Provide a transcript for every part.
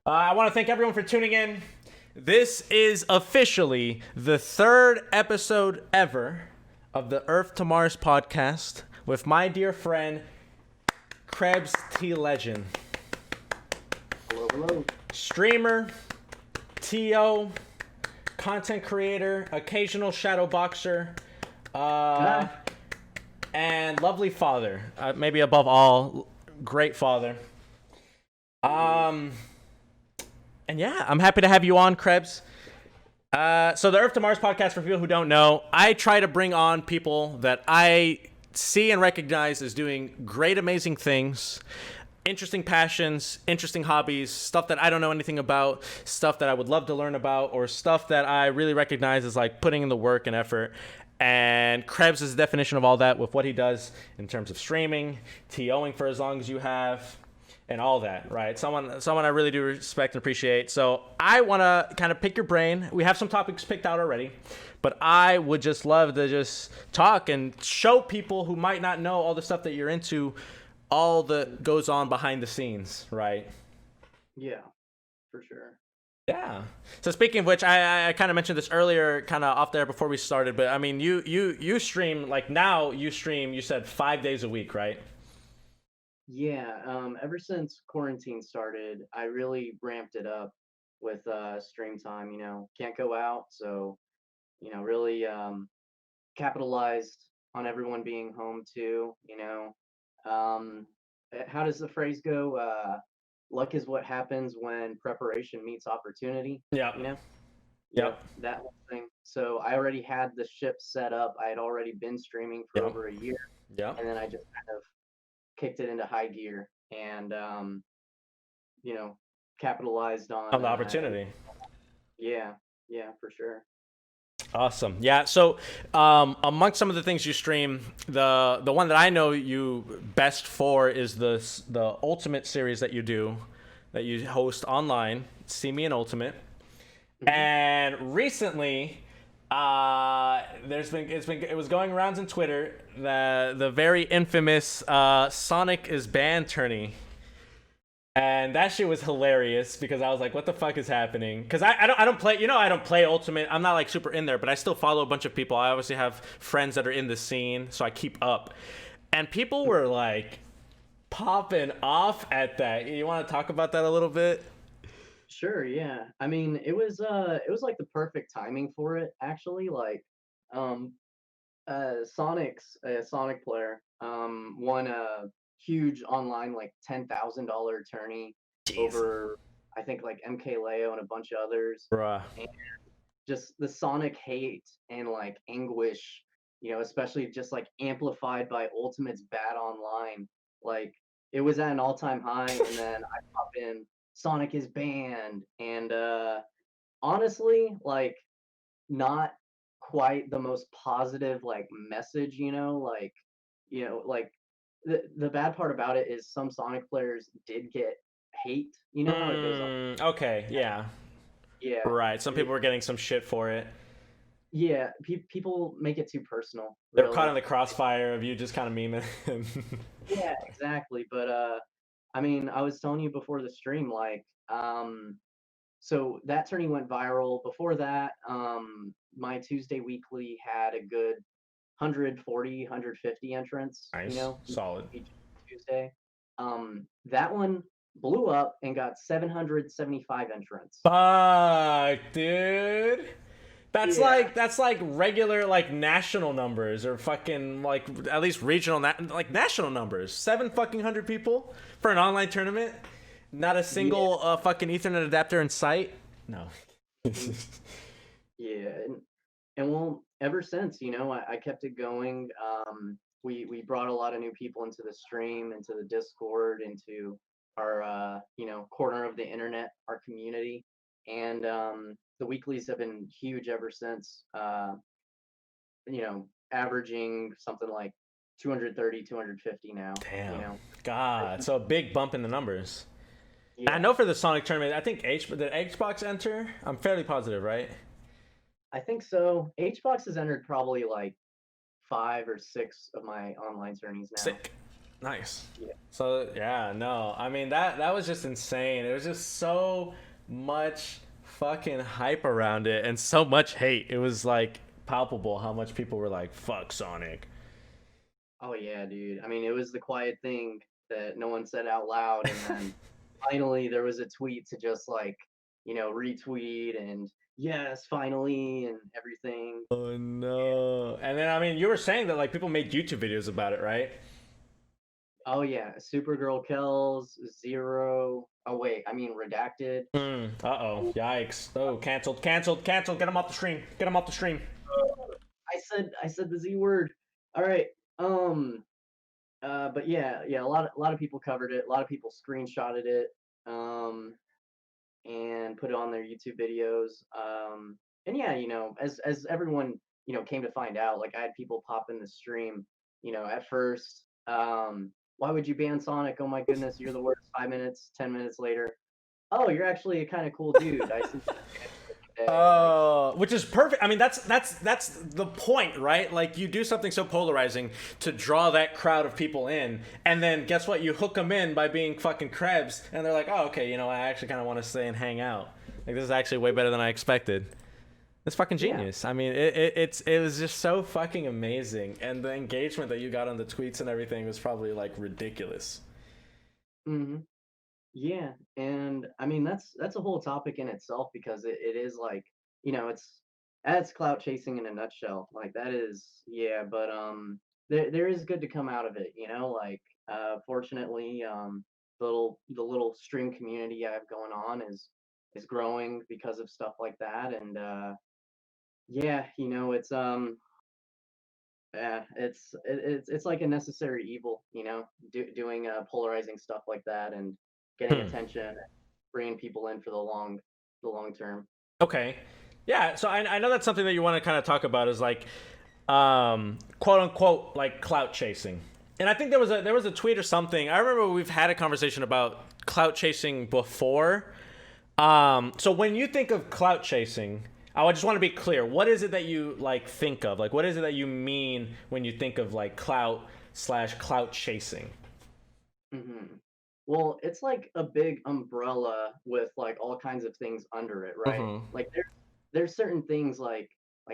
I want to thank everyone for tuning in. This is officially the third episode ever of the Earth to Mars podcast with my dear friend, KrebsTLegend. Hello, hello. Streamer, TO, content creator, occasional shadow boxer, and lovely father. Maybe above all, great father. And yeah, I'm happy to have you on, Krebs. So the Earth to Mars podcast, for people who don't know, I try to bring on people that I see and recognize as doing great, amazing things, interesting passions, interesting hobbies, stuff that I don't know anything about, stuff that I would love to learn about, or stuff that I really recognize as like putting in the work and effort. And Krebs is the definition of all that with what he does in terms of streaming, TOing for as long as you have, and all that, right? Someone I really do respect and appreciate. So I want to kind of pick your brain. We have some topics picked out already, but I would just love to just talk and show people who might not know all the stuff that you're into, all that goes on behind the scenes, right? Yeah, for sure. Yeah. So speaking of which, I kind of mentioned this earlier, kind of off there before we started, but I mean, you stream, like now you stream, you said 5 days a week, right? Yeah, ever since quarantine started, I really ramped it up with stream time, can't go out, so, really capitalized on everyone being home too. How does the phrase go? Luck is what happens when preparation meets opportunity, Yeah. you know? Yep. Yep, that whole thing. So I already had the ship set up. I had already been streaming for Yep. over a year, Yep. and then I just kind of kicked it into high gear and you know, capitalized On on the opportunity. yeah, yeah, for sure. Awesome. Yeah. So, amongst some of the things you stream, the one that I know you best for is the Ultimate series that you do, that you host online. See Me in Ultimate. Mhm. And recently, it was going around on Twitter, the very infamous Sonic is banned tourney. And that shit was hilarious because I was like, what the fuck is happening? Because I don't play, I don't play Ultimate. I'm not like super in there, but I still follow a bunch of people. I obviously have friends that are in the scene, so I keep up. And people were like popping off at that. You want to talk about that a little bit? Sure, yeah. I mean, it was like the perfect timing for it actually. Like um Sonic's a Sonic player won a huge online like $10,000 tourney Jeez. over I think like MK and a bunch of others. Bruh. And just the Sonic hate and like anguish, especially just like amplified by Ultimate's bad online. Like it was at an all-time high, and then I pop in Sonic is banned, and honestly, like not quite the most positive like message, like the bad part about it is some Sonic players did get hate. You know how it goes on. Okay, yeah. Yeah. Right. Some It, people were getting some shit for it. yeah, people make it too personal, They were caught in really. the crossfire of you just kind of memeing. Yeah, exactly. But I mean, I was telling you before the stream, like, so that tourney went viral. Before that, my Tuesday weekly had a good 140, 150 entrants, Nice. Solid. each Tuesday. That one blew up and got 775 entrants. Fuck, dude. Yeah, That's like regular like national numbers or fucking like at least regional like national numbers. 7 fucking 100 people for an online tournament. Not a yeah, single fucking Ethernet adapter in sight. No. mhm, yeah. And well, ever since, I kept it going. We brought a lot of new people into the stream, into the Discord, into our corner of the internet, our community, and the weeklies have been huge ever since. Averaging something like 230, 250 now. You Damn. know, I God. think, So a big bump in the numbers. I yeah, know for the Sonic tournament, I think did Xbox enter? I'm fairly positive, right? I think so. HBox has entered probably like 5 or 6 of my online tourneys now. Sick. Nice. Yeah. So yeah, no, I mean that was just insane. It was just so much fucking hype around it and so much hate. It was like palpable how much people were like, "Fuck Sonic." Oh yeah, dude. I mean, it was the quiet thing that no one said out loud, and then finally there was a tweet to just like, retweet and yes, finally and everything. Oh no. And then I mean, you were saying that like people made YouTube videos about it, right? Oh yeah, Supergirl Kells, Zero. Oh wait, I mean Redacted. Uh-oh. Yikes. Oh, canceled, canceled, canceled. Get him off the stream. Get him off the stream. I said the Z word. All right. Um. But yeah, a lot of people covered it. A lot of people screenshotted it. Um. And put it on their YouTube videos. And yeah, as everyone came to find out, like I had people pop in the stream. At first, why would you ban Sonic? Oh my goodness, you're the worst. 5 minutes, 10 minutes later, oh, you're actually a kind of cool dude. I see. Like, Which is perfect. I mean, that's the point, right? Like you do something so polarizing to draw that crowd of people in, and then guess what? You hook them in by being fucking Krebs, and they're like, oh, okay, I actually kind of want to stay and hang out. Like this is actually way better than I expected. It's fucking yeah. genius. I mean, it was just so fucking amazing, and the engagement that you got on the tweets and everything was probably like ridiculous. hmm Yeah, and I mean that's a whole topic in itself because it is like, that's clout chasing in a nutshell. Like that is, yeah, but there is good to come out of it, like fortunately the little stream community I have going on is growing because of stuff like that. And yeah, it's like a necessary evil, doing polarizing stuff like that and getting Hmm. attention, bringing people in for the long term. Okay. Yeah, so I know that's something that you want to kind of talk about is like quote unquote like clout chasing. And I think there was a tweet or something. I remember we've had a conversation about clout chasing before. So when you think of clout chasing, I just want to be clear. What is it that you like think of? Like what is it that you mean when you think of like clout/clout chasing? hmm Well, it's like a big umbrella with like all kinds of things under it, right? Mm-hmm. Like there's certain things like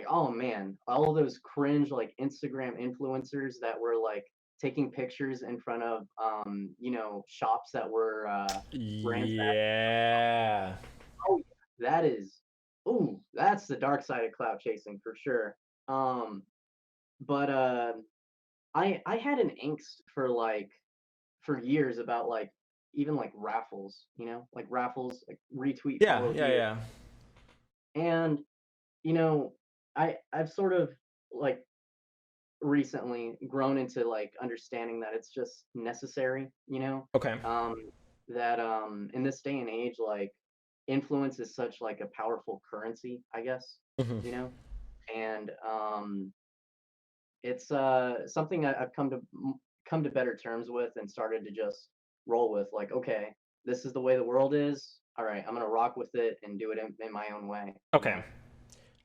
oh man, all those cringe like Instagram influencers that were like taking pictures in front of shops that were brands that Yeah. oh yeah, that's the dark side of cloud chasing for sure. Um but I had an angst for years about like even like raffles, like raffles, like retweet, Yeah, follow yeah, here. yeah. And you know, I've sort of like recently grown into like understanding that it's just necessary, Okay. um, that in this day and age, like influence is such like a powerful currency, I guess, Mm-hmm. and it's something I've come to better terms with and started to just roll with. Like, okay, this is the way the world is. All right, I'm gonna rock with it and do it in my own way. Okay.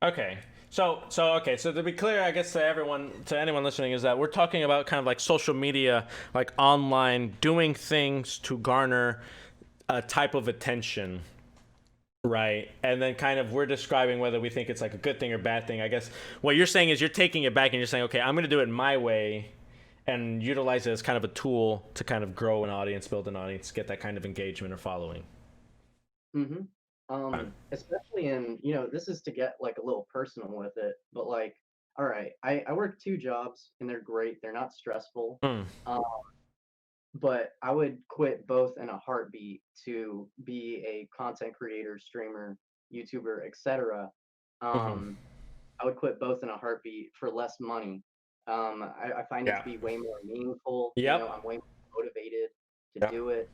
Okay. So to be clear, I guess to anyone listening, is that we're talking about kind of like social media, like online, doing things to garner a type of attention, right? And then kind of we're describing whether we think it's like a good thing or bad thing. I guess what you're saying is you're taking it back and you're saying, okay, I'm going to do it my way and utilize it as kind of a tool to kind of grow an audience, build an audience, get that kind of engagement or following. hmm Especially in, this is to get like a little personal with it, but like, all right, I work two jobs and they're great. They're not stressful. Mm. Um, but I would quit both in a heartbeat to be a content creator, streamer, YouTuber, etc. Mm-hmm. Um, I would quit both in a heartbeat for less money. I find it to Yeah. be way more meaningful. Yep. I'm way more motivated to Yep. do it.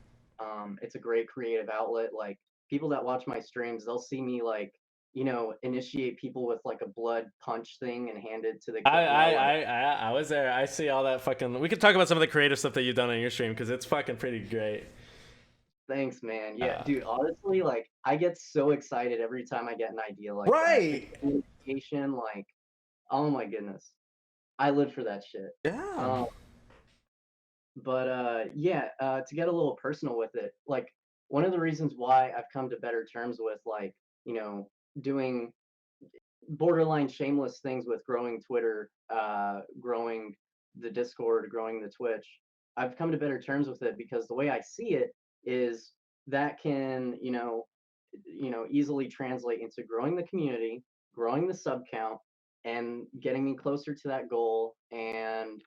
It's a great creative outlet. Like people that watch my streams, they'll see me like, initiate people with like a blood punch thing and hand it to the I, I, camera. Like, I, I I was there. I see all that fucking. We could talk about some of the creative stuff that you've done on your stream because it's fucking pretty great. thanks, man. Yeah, Uh, dude. Honestly, like I get so excited every time I get an idea like that. The right. communication, like, oh my goodness, I live for that shit. Yeah. Um, But yeah, to get a little personal with it, like one of the reasons why I've come to better terms with like, you know, doing borderline shameless things with growing Twitter, growing the Discord, growing the Twitch. I've come to better terms with it because the way I see it is that can, easily translate into growing the community, growing the sub count, and getting me closer to that goal and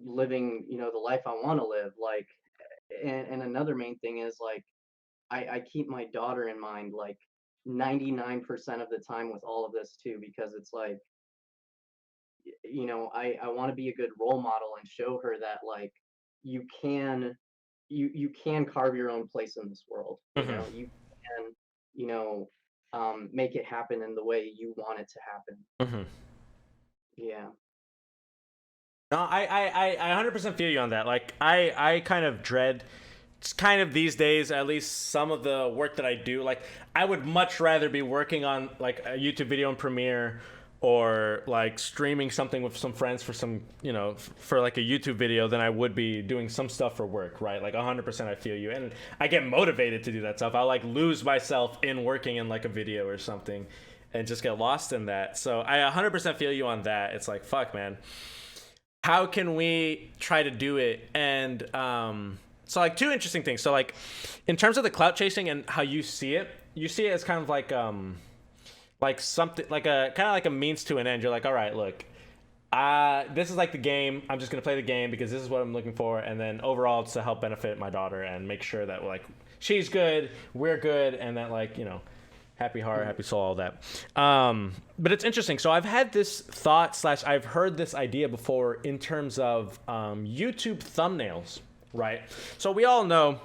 living, the life I want to live. Like, and another main thing is like I keep my daughter in mind like 99% of the time with all of this too, because it's like, I want to be a good role model and show her that like you can you can carve your own place in this world. Hmm. You can, make it happen in the way you want it to happen. Hmm. Yeah. No, I 100% feel you on that. Like, I kind of dread, it's kind of these days, at least some of the work that I do. Like, I would much rather be working on like a YouTube video in Premiere or like streaming something with some friends for some, for like a YouTube video than I would be doing some stuff for work, right? Like 100% I feel you. And I get motivated to do that stuff. I'll like lose myself in working in like a video or something and just get lost in that. So I 100% feel you on that. It's like, fuck, man, how can we try to do it? And so like two interesting things. So like in terms of the clout chasing and how you see it, as kind of like something like a kind of like a means to an end. You're like, all right, look, this is like the game. I'm just gonna play the game because this is what I'm looking for, and then overall it's to help benefit my daughter and make sure that like she's good, we're good, and that like happy heart, happy soul, all that. But it's interesting. So I've had this thought / I've heard this idea before in terms of YouTube thumbnails, right? So we all know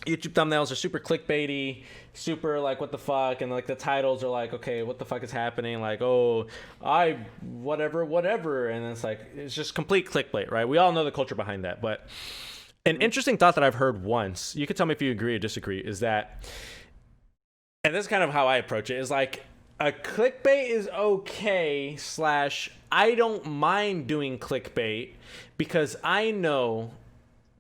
YouTube thumbnails are super clickbaity, super like what the fuck, and like the titles are like, okay, what the fuck is happening? Like, oh, I whatever, and it's like it's just complete clickbait, right? We all know the culture behind that. But an interesting thought that I've heard once, you can tell me if you agree or disagree, is that, and this is kind of how I approach it, is like a clickbait is okay / I don't mind doing clickbait because I know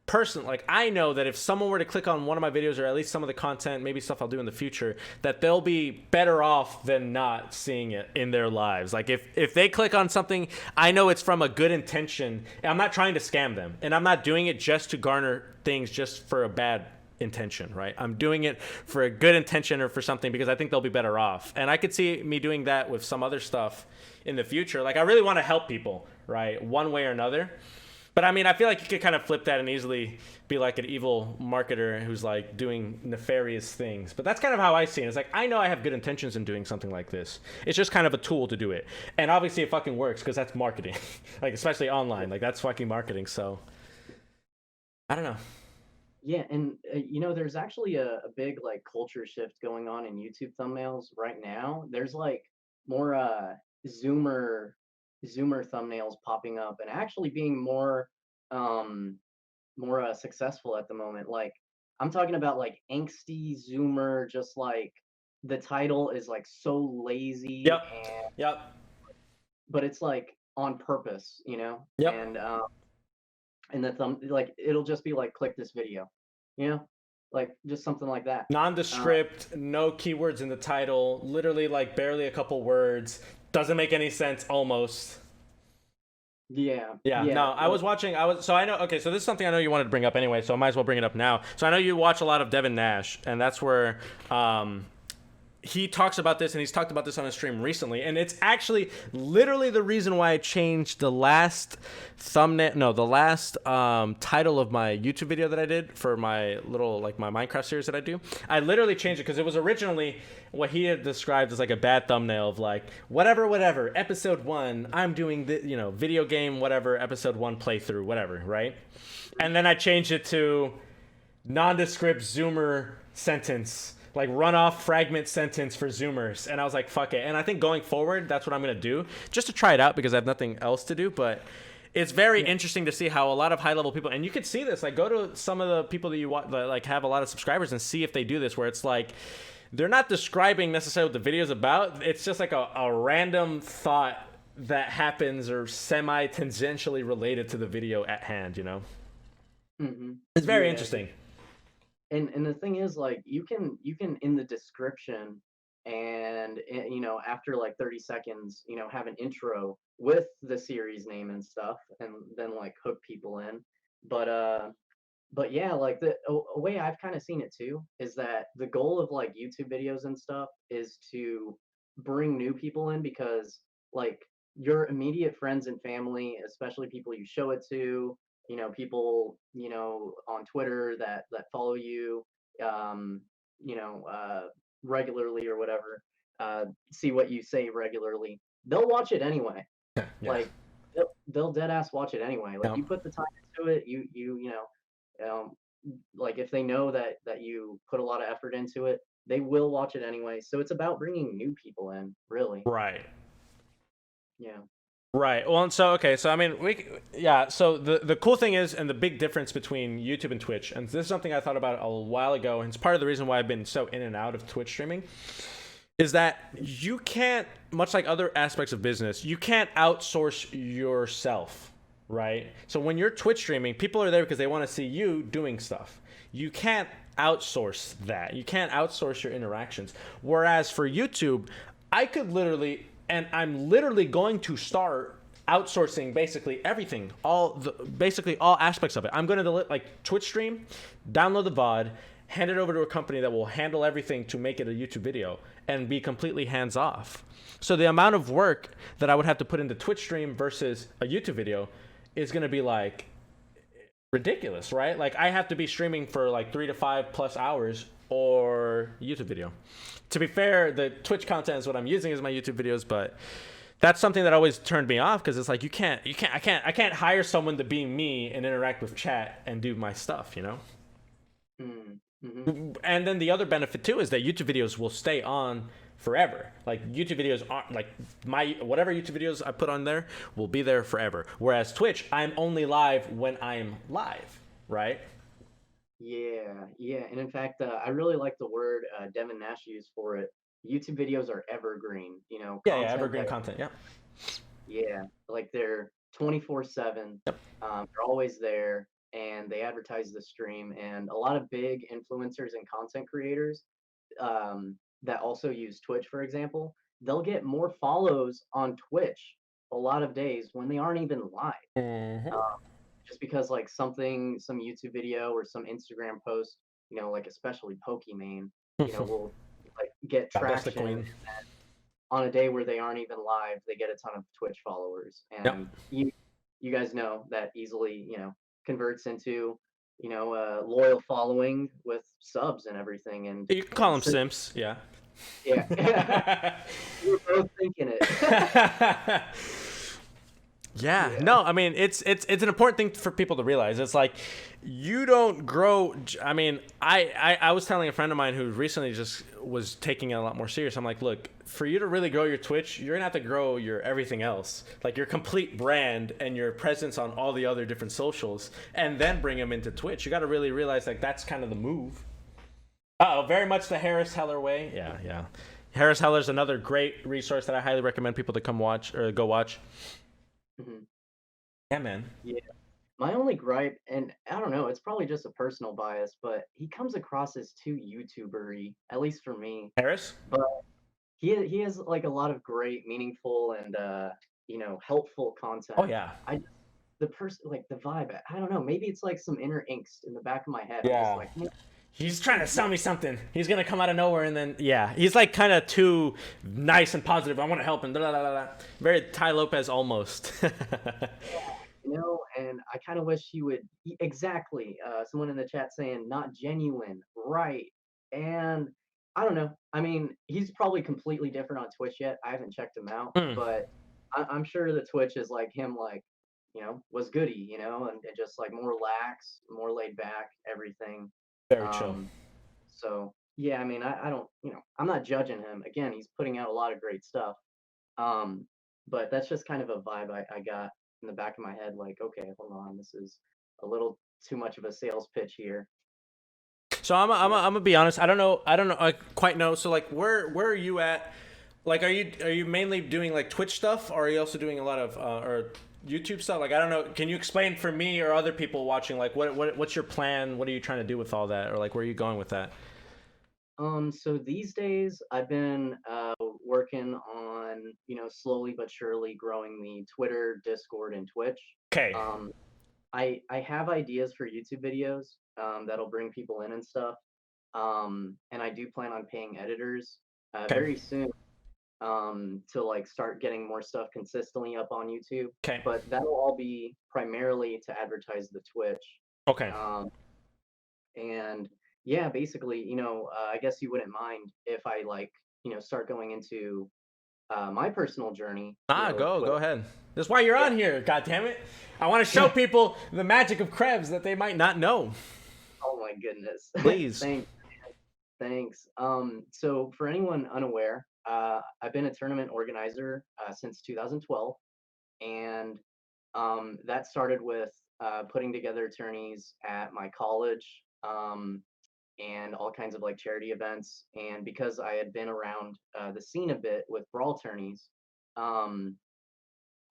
personally, like I know that if someone were to click on one of my videos or at least some of the content, maybe stuff I'll do in the future, that they'll be better off than not seeing it in their lives. Like if they click on something, I know it's from a good intention. I'm not trying to scam them, and I'm not doing it just to garner things just for a bad intention, right? I'm doing it for a good intention or for something because I think they'll be better off. And I could see me doing that with some other stuff in the future. Like I really want to help people, right? One way or another. But I mean, I feel like you could kind of flip that and easily be like an evil marketer who's like doing nefarious things. But that's kind of how I see it. It's like, I know I have good intentions in doing something like this. It's just kind of a tool to do it. And obviously it fucking works because that's marketing. Like, especially online. Like, that's fucking marketing. So, I don't know. Yeah, and there's actually a big like culture shift going on in YouTube thumbnails right now. There's like more Zoomer Zoomer thumbnails popping up and actually being um more successful at the moment. Like I'm talking about like angsty Zoomer, just like the title is like so lazy Yep. and Yep. but it's like on purpose, Yep. and the thumb like it'll just be like click this video, you know, like just something like that. Nondescript, no keywords in the title, literally like barely a couple words. Doesn't make any sense almost. Yeah, Yeah, yeah, no, so I know, okay, so this is something I know you wanted to bring up anyway, so I might as well bring it up now. So I know you watch a lot of Devin Nash, and that's where he talks about this, and he's talked about this on his stream recently, and it's actually literally the reason why I changed the last title of my YouTube video that I did for my little, like, my Minecraft series that I do. I literally changed it because it was originally what he had described as like a bad thumbnail of like, whatever, episode 1, I'm doing the, video game, whatever, episode 1 playthrough, whatever, right? And then I changed it to nondescript Zoomer sentence, like runoff fragment sentence for Zoomers. And I was like, fuck it. And I think going forward, that's what I'm going to do just to try it out because I have nothing else to do. But it's very interesting to see how a lot of high level people, and you could see this, like go to some of the people that you watch that like have a lot of subscribers and see if they do this, where it's like, they're not describing necessarily what the video is about. It's just like a random thought that happens or semi-tangentially related to the video at hand, It's very Yeah, interesting. and the thing is, like, you can in the description and you know, after like 30 seconds, you know, have an intro with the series name and stuff, and then like hook people in. But but yeah, like a way I've kind of seen it too is that the goal of like YouTube videos and stuff is to bring new people in, because like your immediate friends and family, especially people you show it to, you know, people, you know, on Twitter that follow you, um, you know, regularly or whatever, see what you say regularly, they'll watch it anyway. Yeah. Like they'll dead ass watch it anyway. Like Yeah. you put the time into it, you know, like if they know that you put a lot of effort into it, they will watch it anyway. So it's about bringing new people in, really. Right. Yeah. Right. Well, and so okay, so I mean, yeah. So the cool thing is, and the big difference between YouTube and Twitch, and this is something I thought about a while ago, and it's part of the reason why I've been so in and out of Twitch streaming, is that you can't, much like other aspects of business, you can't outsource yourself, right? So when you're Twitch streaming, people are there because they want to see you doing stuff. You can't outsource that. You can't outsource your interactions. Whereas for YouTube, I could literally, and I'm literally going to start outsourcing basically everything, basically all aspects of it. I'm going to like Twitch stream, download the VOD, hand it over to a company that will handle everything to make it a YouTube video and be completely hands off. So the amount of work that I would have to put into Twitch stream versus a YouTube video is going to be like ridiculous, right? Like I have to be streaming for like 3 to 5 plus hours or YouTube video. To be fair, the Twitch content is what I'm using as my YouTube videos, but that's something that always turned me off because it's like I can't hire someone to be me and interact with chat and do my stuff, you know? Mm-hmm. And then the other benefit too is that YouTube videos will stay on forever. Like YouTube videos aren't like my whatever YouTube videos I put on there will be there forever. Whereas Twitch, I'm only live when I'm live, right? Yeah, yeah. And in fact, I really like the word Devin Nash used for it. YouTube videos are evergreen, you know, Yeah, yeah, content evergreen that, content. Yeah. yeah, like they're 24/7. Yep. They're always there, and they advertise the stream. And a lot of big influencers and content creators that also use Twitch, for example, they'll get more follows on Twitch a lot of days when they aren't even live. Mm-hmm. Um, just because like something, some YouTube video or some Instagram post, you know, like especially Pokimane, you know, will like get God bless the traction. queen. On a day where they aren't even live, they get a ton of Twitch followers, Yep. and you guys know that easily, you know, converts into, you know, a loyal following with subs and everything, You can call them so, simps. Yeah. yeah, we're both thinking it. Yeah, Yeah. no, I mean it's an important thing for people to realize. It's like you don't grow. I mean, I was telling a friend of mine who recently just was taking it a lot more serious. I'm like, look, for you to really grow your Twitch, you're gonna have to grow your everything else, like your complete brand and your presence on all the other different socials, and then bring them into Twitch. You got to really realize like that's kind of the move. Oh, very much the Harris Heller way. Yeah, yeah. Harris Heller's another great resource that I highly recommend people to come watch or go watch. Mhm. Yeah, man. Yeah. My only gripe, and I don't know, it's probably just a personal bias, but he comes across as too YouTuber-y, at least for me. Harris? But he has like a lot of great, meaningful, and you know, helpful Oh content. yeah. I the person like the vibe. I don't know. Maybe it's like some inner angst in the back of my head. I'm just Yeah. like, "Man, He's trying to sell me something. He's gonna come out of nowhere and then yeah, he's like kind of too nice and positive. I want to help him. Blah, blah, blah, blah. Very Ty Lopez almost. you know," and I kind of wish he would exactly. Someone in the chat saying not genuine, right? And I don't know. I mean, he's probably completely different on Twitch yet. I haven't checked him out, Mm, but I'm sure the Twitch is like him, like, you know, was goody, you know, and just like more relaxed, more laid back, everything. very chill. Um, so yeah, I mean, I don't, you know, I'm not judging him. Again, he's putting out a lot of great stuff. Um, but that's just kind of a vibe I got in the back of my head, like, okay, hold on, this is a little too much of a sales pitch here. So I'm Yeah. gonna be honest. I don't know. I quite know. So like, where are you at? Like, are you mainly doing like Twitch stuff, or are you also doing a lot of or YouTube stuff? Like, I don't know. Can you explain for me or other people watching, like, what's your plan? What are you trying to do with all that? Or like, where are you going with that? So these days I've been working on, slowly but surely growing the Twitter, Discord, and Twitch. Okay. Um, I have ideas for YouTube videos that'll bring people in and stuff. And I do plan on paying editors Okay. very soon to like start getting more stuff consistently up on YouTube. Okay. But that'll all be primarily to advertise the Twitch. Okay. Um, and yeah, basically, I guess you wouldn't mind if I like, start going into my personal journey, Go ahead. That's why you're yeah. on here. God damn it! I want to show people the magic of Krebs that they might not know. Oh my goodness. Please. Thanks. So for anyone unaware, I've been a tournament organizer since 2012, and that started with putting together tourneys at my college, and all kinds of like charity events. And because I had been around the scene a bit with brawl tourneys, um,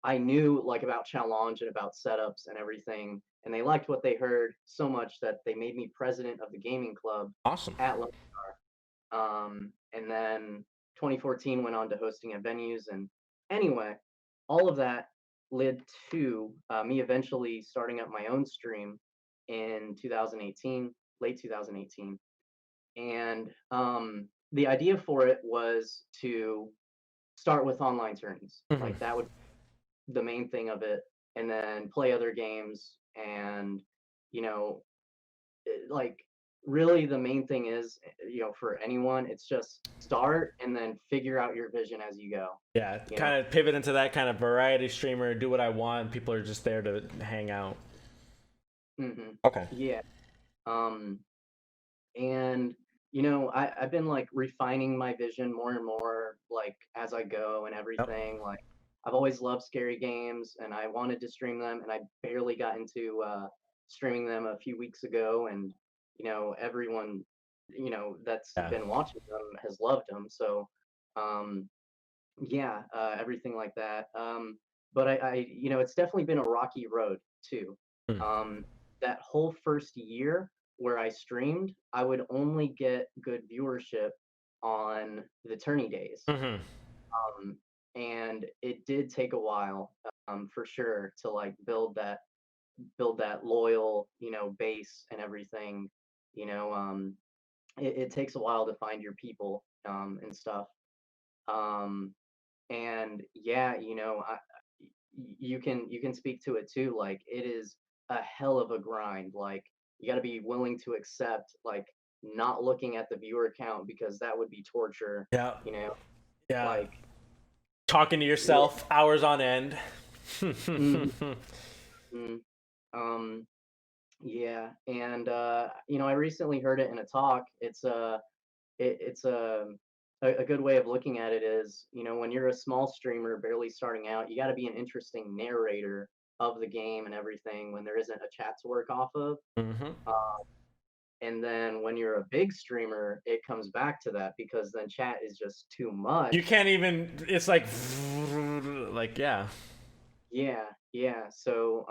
I knew like about challenge and about setups and everything. And they liked what they heard so much that they made me president of the gaming club Awesome. at and then 2014 went on to hosting at venues. And anyway, all of that led to me eventually starting up my own stream in 2018, late 2018. And the idea for it was to start with online tourneys. Hmm. Like that would be the main thing of it, and then play other games. And you know, like really the main thing is, for anyone, it's just start and then figure out your vision as you go. Yeah, You know. kind of pivot into that kind of variety streamer. Do what I want. People are just there to hang out. Hmm. Okay. Yeah. Um, and I've been like refining my vision more and more like as I go and Yep. everything. Like I've always loved scary games and I wanted to stream them, and I barely got into streaming them a few weeks ago. And everyone that's Yeah. been watching them has loved them. So um yeah, everything like that. But it's definitely been a rocky road too. Mm. Um, that whole first year where I streamed, I would only get good viewership on the tourney days. Hmm. Um, and it did take a while, for sure, to like build that loyal, base and everything. It takes a while to find your people, and stuff. Um, and yeah, you can speak to it too. Like it is a hell of a grind. Like you got to be willing to accept like not looking at the viewer count, because that would be torture. Yeah. You know, Yeah. like Talking to yeah. yourself hours on end. Mm, mm, um, yeah, and I recently heard it in a talk. It's a good way of looking at it is, when you're a small streamer barely starting out, you got to be an interesting narrator of the game and everything when there isn't a chat to work off of. Hmm. Uh, and then when you're a big streamer, it comes back to that, because then chat is just too You much. can't even. It's like yeah. Yeah, yeah. So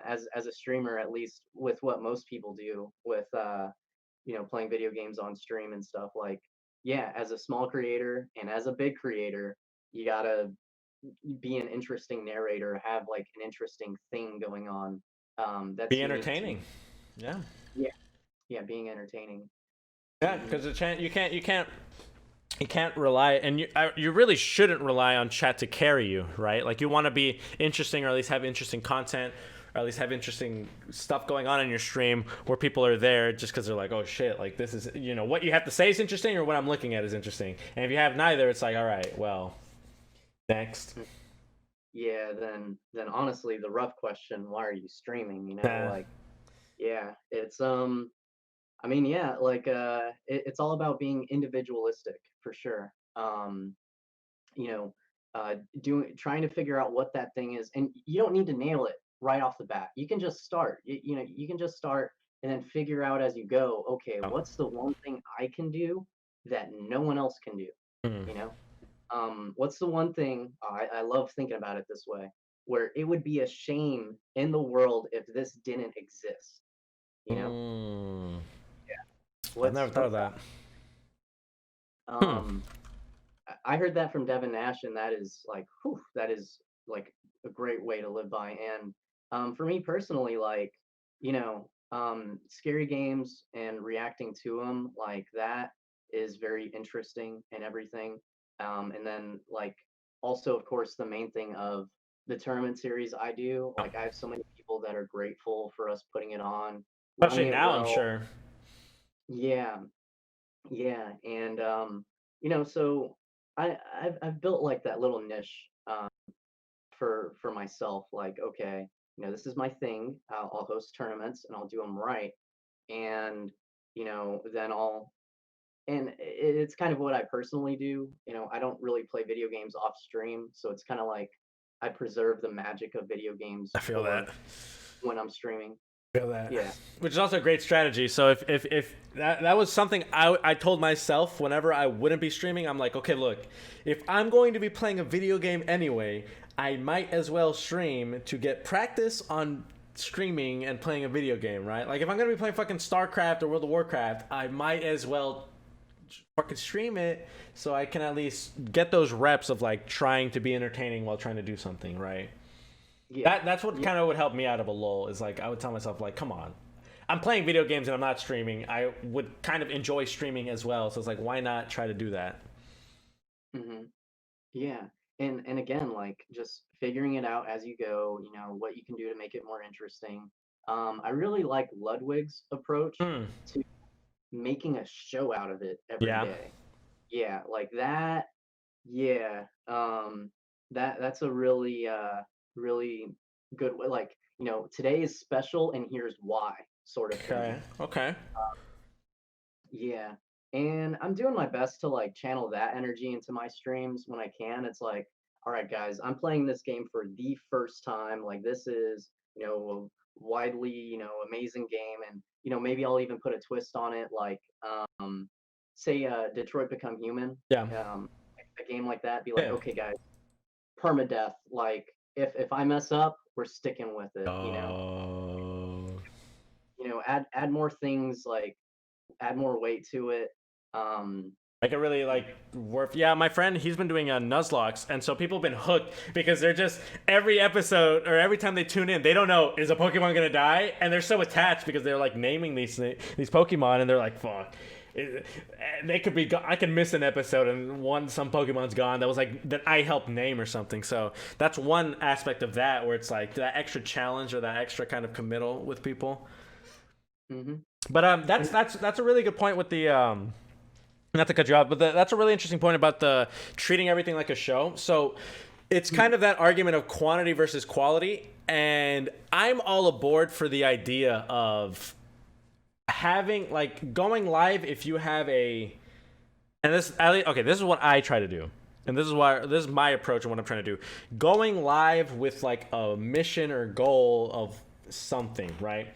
as a streamer, at least with what most people do with playing video games on stream and stuff, like yeah, as a small creator and as a big creator, you gotta be an interesting narrator, have like an interesting thing going on, that's Be unique to you. entertaining. Yeah. Yeah, yeah, being entertaining. Yeah, Hmm. because you can't rely, and you really shouldn't rely on chat to carry you, right? Like you want to be interesting, or at least have interesting content, or at least have interesting stuff going on in your stream where people are there just because they're like, oh shit, like this is, what you have to say is interesting, or what I'm looking at is interesting. And if you have neither, it's like, all right, well, next. Yeah, then honestly, the rough question, why are you streaming? Nah. Like yeah, it's I mean, yeah, like it's all about being individualistic for sure. You know, doing trying to figure out what that thing is, and you don't need to nail it right off the bat. You can just start. You can just start and then figure out as you go. Okay, Oh. what's the one thing I can do that no one else can do? Mm. You know, what's the one thing? I love thinking about it this way. where it would be a shame in the world if this didn't exist. You know? Mm, I've never thought of What's that. Hmm. um I heard that from Devin Nash, and that is like, whew, that is like a great way to live by. And for me personally, like, scary games and reacting to them, like that is very interesting and everything. And then, like, also, of course, the main thing of the tournament series I do, like, I have so many people that are grateful for us putting it on, running Especially it now, I'm well. sure. Yeah, yeah, and so I've built like that little niche for myself. Like, okay, this is my thing. I'll host tournaments and I'll do them right, and then it's kind of what I personally do. I don't really play video games off stream, so it's kind of like I preserve the magic of video games I feel for that. when I'm streaming. Feel that. Yeah. Which is also a great strategy. So if that was something I told myself whenever I wouldn't be streaming, I'm like, okay, look, if I'm going to be playing a video game anyway, I might as well stream to get practice on streaming and playing a video game, right? Like if I'm gonna be playing fucking StarCraft or World of Warcraft, I might as well fucking stream it so I can at least get those reps of like trying to be entertaining while trying to do something, right? Yeah. That's what Yeah. kind of would help me out of a lull is like I would tell myself like, come on, I'm playing video games and I'm not streaming. I would kind of enjoy streaming as well, so it's like why not try to do that? hmm Yeah. And again, like just figuring it out as you go, what you can do to make it more interesting. I really like Ludwig's approach Hmm. to making a show out of it every Yeah. day. Yeah, like that. Yeah. That's a really good way. Like, today is special and here's why sort of Okay. thing. Okay. Yeah. And I'm doing my best to like channel that energy into my streams when I can. It's like, all right, guys, I'm playing this game for the first time. Like this is, a widely, amazing game. And, maybe I'll even put a twist on it, like say Detroit Become Human. Yeah. Um a game like that, be like, Yeah. okay, guys, permadeath. Like if I mess up, we're sticking with it, Oh. add more things, like add more weight to it. Um, I could really like work. Yeah, my friend, he's been doing Nuzlocke, and so people have been hooked because they're just every episode or every time they tune in, they don't know is a Pokemon gonna die, and they're so attached because they're like naming these Pokemon, and they're like, fuck. They could be. I could miss an episode, and some Pokemon's gone that was like that I helped name or something. So that's one aspect of that where it's like that extra challenge or that extra kind of committal with people. mhm. But And that's a really good point with the not to cut you off, but that's a really interesting point about the treating everything like a show. So it's kind of that argument of quantity versus quality, and I'm all aboard for the idea of having like going live if you have a and this okay, this is what I try to do. And this is my approach and what I'm trying to do. Going live with like a mission or goal of something, right?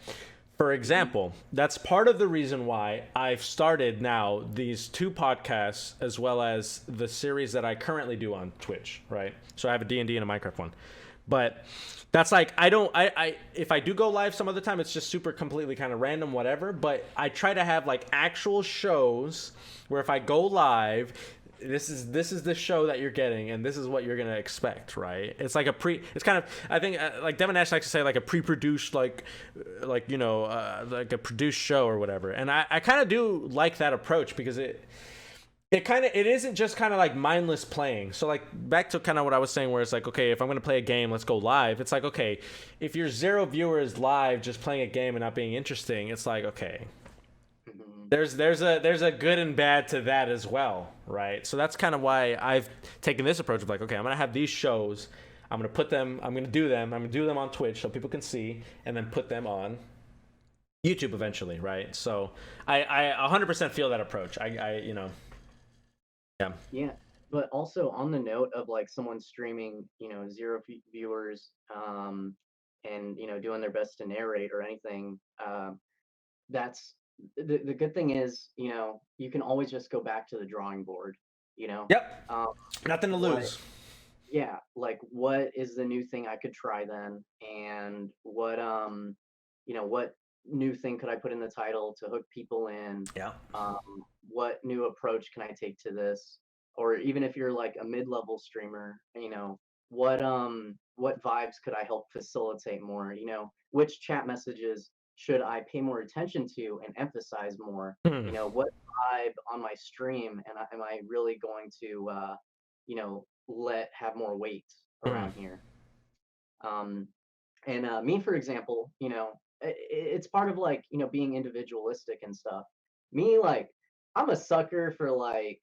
For mhm, example, that's part of the reason why I've started now these two podcasts as well as the series that I currently do on Twitch, right? So I have a D&D and a Minecraft one. But that's like I don't I if I do go live some other time it's just super completely kind of random whatever, but I try to have like actual shows where if I go live this is the show that you're getting and this is what you're gonna expect, right? It's like it's kind of I think like Devin Nash likes to say like a pre-produced like like a produced show or whatever, and I kind of do like that approach because it isn't just kind of like mindless playing. So like back to kind of what I was saying where it's like, okay, if I'm going to play a game, let's go live. It's like, okay, if you're zero viewers live just playing a game and not being interesting, it's like, okay, mhm. there's a good and bad to that as well, right? So that's kind of why I've taken this approach of like, okay, I'm going to have these shows, I'm going to do them on Twitch so people can see and then put them on YouTube eventually, right? So I 100% feel that approach. Yeah. Yeah. But also on the note of like someone streaming, zero viewers, and doing their best to narrate or anything, that's the good thing is, you can always just go back to the drawing board, you know. Yep. Um, Nothing to what lose. yeah, like what is the new thing I could try then, and what what new thing could I put in the title to hook people in? Yeah. Um, what new approach can I take to this? Or even if you're like a mid-level streamer, what vibes could I help facilitate more? Which chat messages should I pay more attention to and emphasize more? Hmm. What vibe on my stream am I really going to let have more weight Hmm. around here? Um, and me, for example, it's part of like, being individualistic and stuff. Me, like, I'm a sucker for like,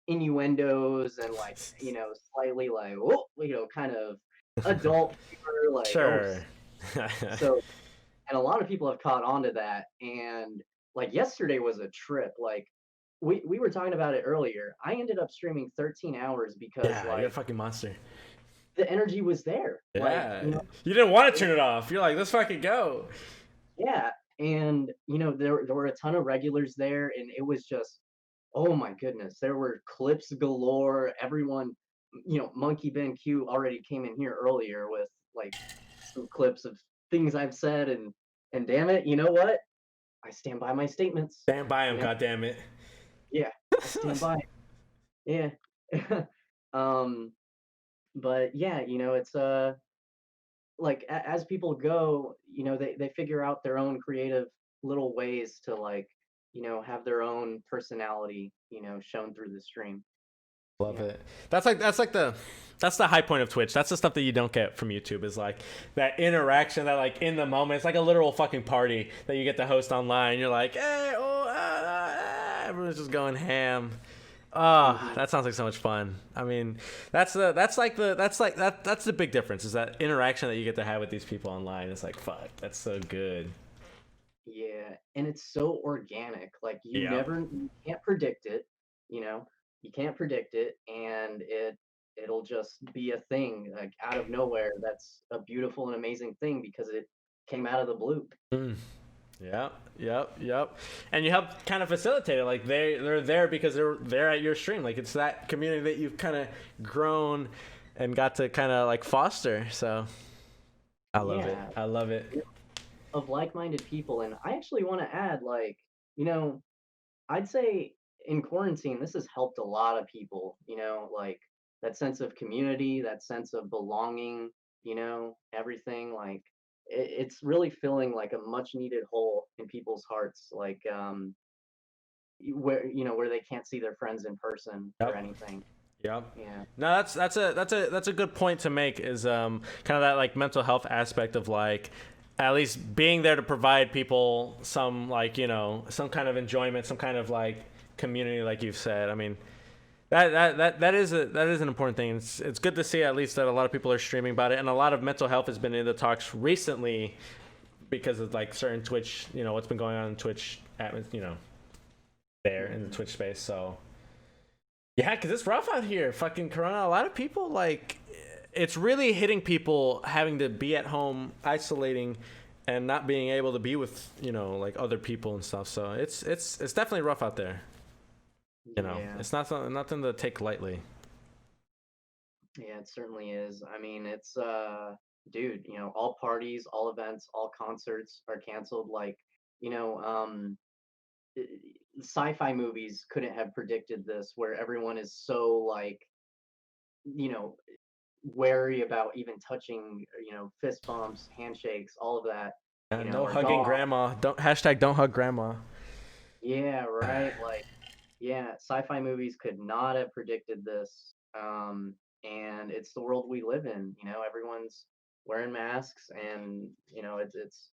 innuendos and like, slightly like, oh, kind of adult humor, like, oh, Sure. so, and a lot of people have caught on to that. And like yesterday was a trip. Like, we were talking about it earlier. I ended up streaming 13 hours because Yeah, you're a like fucking monster. the energy was there. Like, Yeah. You didn't want to turn it off. You're like, let's fucking go. yeah, and there were a ton of regulars there, and it was just, oh my goodness, there were clips galore. Everyone, Monkey Ben Q already came in here earlier with like some clips of things I've said, and damn it, you know what? I stand by my statements. Stand by him, You know, goddammit. yeah, I stand by it. Yeah. um, but yeah, it's like as people go, they figure out their own creative little ways to like, have their own personality, shown through the stream. Love Yeah. it. That's the high point of Twitch. That's the stuff that you don't get from YouTube, is like that interaction, that like in the moment. It's like a literal fucking party that you get to host online. You're like, hey, oh, everyone's just going ham. Ah, Hmm. that sounds like so much fun. I mean, that's the big difference, is that interaction that you get to have with these people online. It's like, fuck, that's so good. Yeah, and it's so organic. Like Yep. you can't predict it, you know. You can't predict it, and it'll just be a thing like out of nowhere. That's a beautiful and amazing thing because it came out of the blue. Mm. Yep, yep. And you help kind of facilitate it. Like they're there because they're at your stream. Like it's that community that you've kind of grown and got to kind of like foster. So I love it. Yeah, I love it. of like-minded people. And I actually want to add, like, you know, I'd say in quarantine, this has helped a lot of people, like that sense of community, that sense of belonging, everything. Like it's really filling like a much needed hole in people's hearts, like where they can't see their friends in person or Yep. anything. Yep. Yeah. No, that's a good point to make, is kind of that like mental health aspect of like at least being there to provide people some, like, some kind of enjoyment, some kind of like community, like you've said. I mean, that is an important thing. It's good to see at least that a lot of people are streaming about it, and a lot of mental health has been in the talks recently because of like certain Twitch, what's been going on in Twitch, there in the Hmm. Twitch space. So yeah, because it's rough out here. Fucking Corona. A lot of people, like, it's really hitting people having to be at home, isolating, and not being able to be with, like other people and stuff. So it's definitely rough out there. Yeah. It's nothing to take lightly. Yeah, it certainly is. I mean, it's dude, all parties, all events, all concerts are canceled. Like, you know, um i- sci-fi movies couldn't have predicted this, where everyone is so like, you know, wary about even touching, fist bumps, handshakes, all of that, And no or hugging dog. grandma. Don't hug grandma. Yeah, right. Like, yeah, sci-fi movies could not have predicted this. And it's the world we live in. Everyone's wearing masks, and it's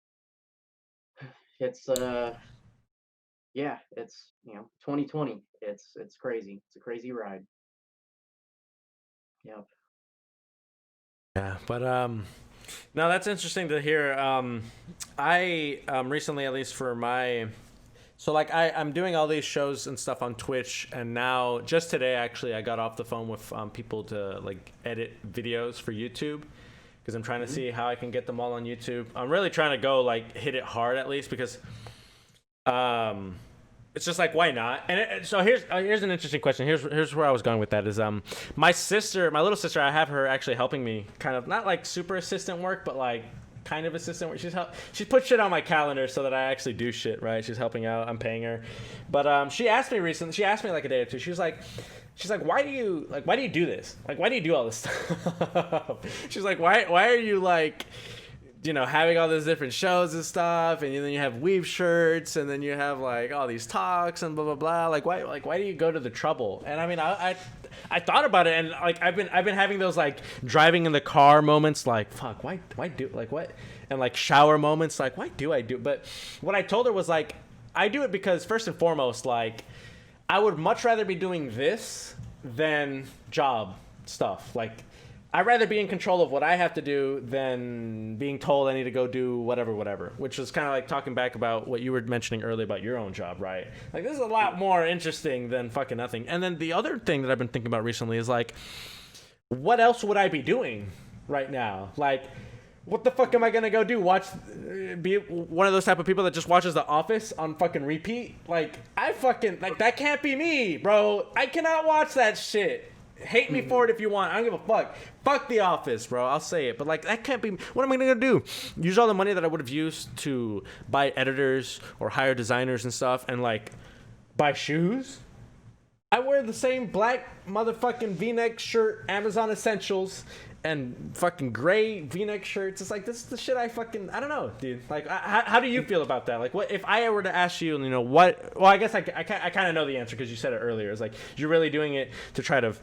yeah, it's 2020. It's crazy. It's a crazy ride. Yep. Yeah, but no, that's interesting to hear. I recently, at least for my, so like I'm doing all these shows and stuff on Twitch, and now just today actually I got off the phone with people to like edit videos for YouTube, because I'm trying to Hmm. see how I can get them all on YouTube. I'm really trying to go like hit it hard at least, because um It's just like, why not? And so here's an interesting question. Here's where I was going with that is my sister, my little sister, I have her actually helping me, kind of not like super assistant work, but like kind of assistant work. She's put shit on my calendar so that I actually do shit, right? She's helping out. I'm paying her. But she asked me recently. She asked me like a day or two. She's like, why do you do this? Like, why do you do all this stuff? She's like, why are you like, having all those different shows and stuff, and then you have weave shirts, and then you have like all these talks and blah blah blah. Like, why do you go to the trouble? And I mean, I thought about it, and like I've been having those like driving in the car moments, like fuck, why do like what, and like shower moments, like why do I do? But what I told her was like, I do it because first and foremost, like I would much rather be doing this than job stuff. Like I'd rather be in control of what I have to do than being told I need to go do whatever, which is kind of like talking back about what you were mentioning earlier about your own job, right? Like, this is a lot more interesting than fucking nothing. And then the other thing that I've been thinking about recently is, like, what else would I be doing right now? Like, what the fuck am I gonna go do? Be one of those type of people that just watches The Office on fucking repeat? Like, that can't be me, bro. I cannot watch that shit. Hate me for it if you want. I don't give a fuck. Fuck The Office, bro. I'll say it. But like, that can't be. What am I gonna do? Use all the money that I would have used to buy editors or hire designers and stuff, and like buy shoes? I wear the same black motherfucking V-neck shirt, Amazon Essentials, and fucking gray V-neck shirts. It's like, this is the shit I don't know, dude. Like, how do you feel about that? Like, what if I were to ask you, what? Well, I guess I kind of know the answer because you said it earlier. It's like, you're really doing it to try to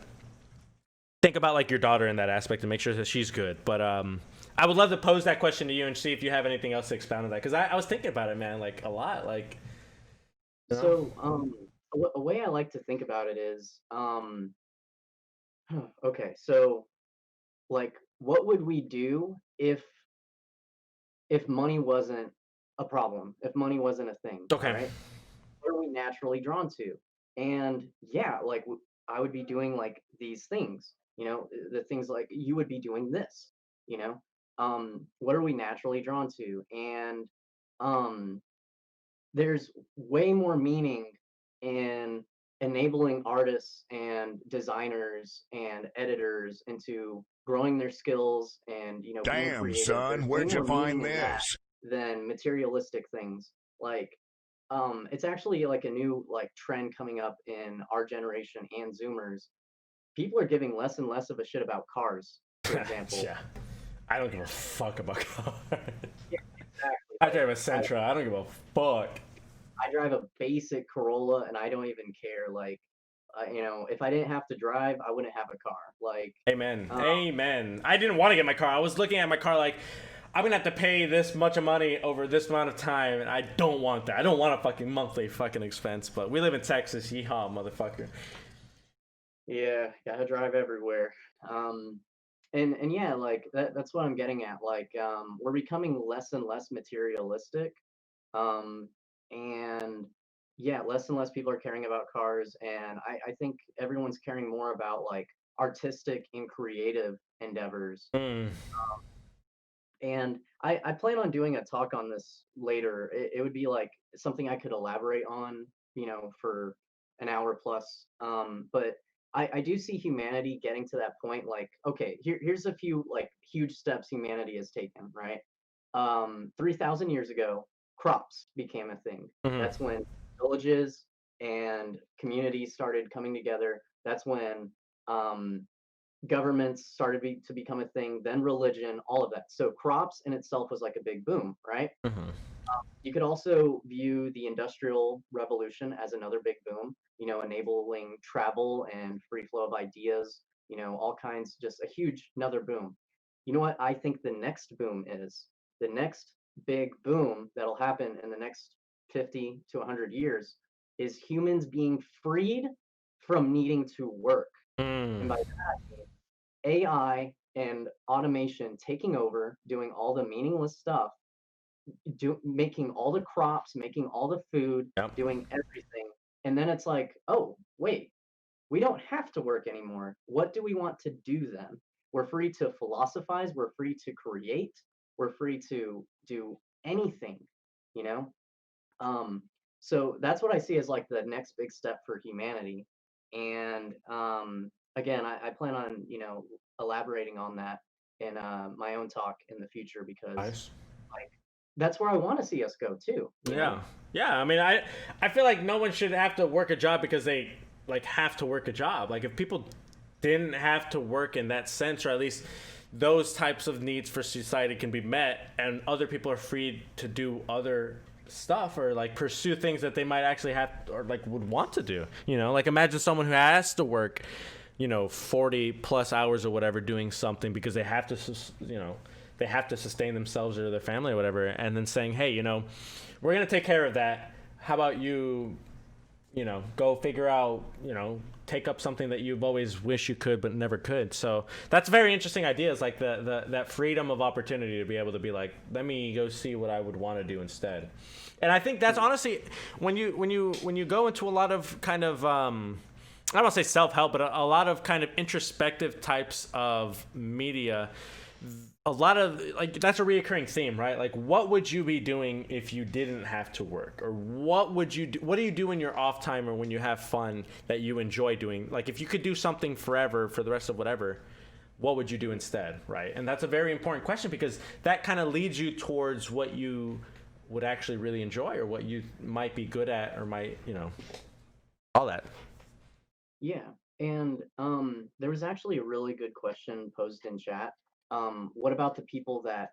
think about like your daughter in that aspect and make sure that she's good. But I would love to pose that question to you and see if you have anything else to expound on that, because I was thinking about it, man, like a lot. Like, So, a way I like to think about it is, okay, so like, what would we do if money wasn't a problem, if money wasn't a thing, okay, right? What are we naturally drawn to? And yeah, like I would be doing like these things, the things like you would be doing this, you know. What are we naturally drawn to? And um, there's way more meaning in enabling artists and designers and editors into growing their skills and being Damn, creative. son, There's way where'd you more meaning find in that this? than materialistic things. Like it's actually like a new like trend coming up in our generation and Zoomers. People are giving less and less of a shit about cars, for example. yeah, I don't give a fuck about cars. Yeah, exactly. I Like, drive a Sentra. I don't give a fuck. I drive a basic Corolla and I don't even care. Like, if I didn't have to drive, I wouldn't have a car. Like, Amen. um, Amen. I didn't want to get my car. I was looking at my car like, I'm gonna have to pay this much of money over this amount of time, and I don't want that. I don't want a fucking monthly fucking expense. But we live in Texas, yeehaw, motherfucker. yeah, gotta drive everywhere. Um, and yeah, like that's what I'm getting at. Like, we're becoming less and less materialistic. Um, and yeah, less and less people are caring about cars, and I think everyone's caring more about like artistic and creative endeavors. Mm. And I plan on doing a talk on this later. It would be like something I could elaborate on, for an hour plus. But I do see humanity getting to that point. Like, okay, here's a few like huge steps humanity has taken, right? 3,000 years ago, crops became a thing. Hmm. That's when villages and communities started coming together. That's when um, governments started to become a thing, then religion, all of that. So crops in itself was like a big boom, right? Hmm. You could also view the industrial revolution as another big boom, enabling travel and free flow of ideas, all kinds, just a huge another boom. You know what I think the next boom is? The next big boom that'll happen in the next 50 to 100 years is humans being freed from needing to work. Mm. And by AI and automation taking over, doing all the meaningless stuff, making all the crops, making all the food, Yep. doing everything. And then it's like, oh, wait, we don't have to work anymore. What do we want to do then? We're free to philosophize, we're free to create, we're free to do anything, you know? Um, So that's what I see as like the next big step for humanity. And again, I plan on, elaborating on that in my own talk in the future because Nice. like that's where I want to see us go too, you know? Yeah. Yeah. I mean, I feel like no one should have to work a job because they like have to work a job. Like if people didn't have to work in that sense, or at least those types of needs for society can be met, and other people are free to do other stuff or like pursue things that they might actually have or like would want to do. You know, like imagine someone who has to work, 40 plus hours or whatever doing something because they have to, they have to sustain themselves or their family or whatever, and then saying, hey, we're gonna take care of that. How about you, go figure out, take up something that you've always wished you could but never could. So that's very interesting ideas, like the that freedom of opportunity to be able to be like, let me go see what I would want to do instead. And I think that's honestly when you go into a lot of kind of I don't want to say self-help, but a lot of kind of introspective types of media, a lot of like that's a reoccurring theme, right? Like what would you be doing if you didn't have to work? Or what would you do, what do you do in your off time or when you have fun that you enjoy doing? Like if you could do something forever for the rest of whatever, what would you do instead, right? And that's a very important question because that kind of leads you towards what you would actually really enjoy or what you might be good at or might, all that. Yeah. And there was actually a really good question posed in chat. What about the people that,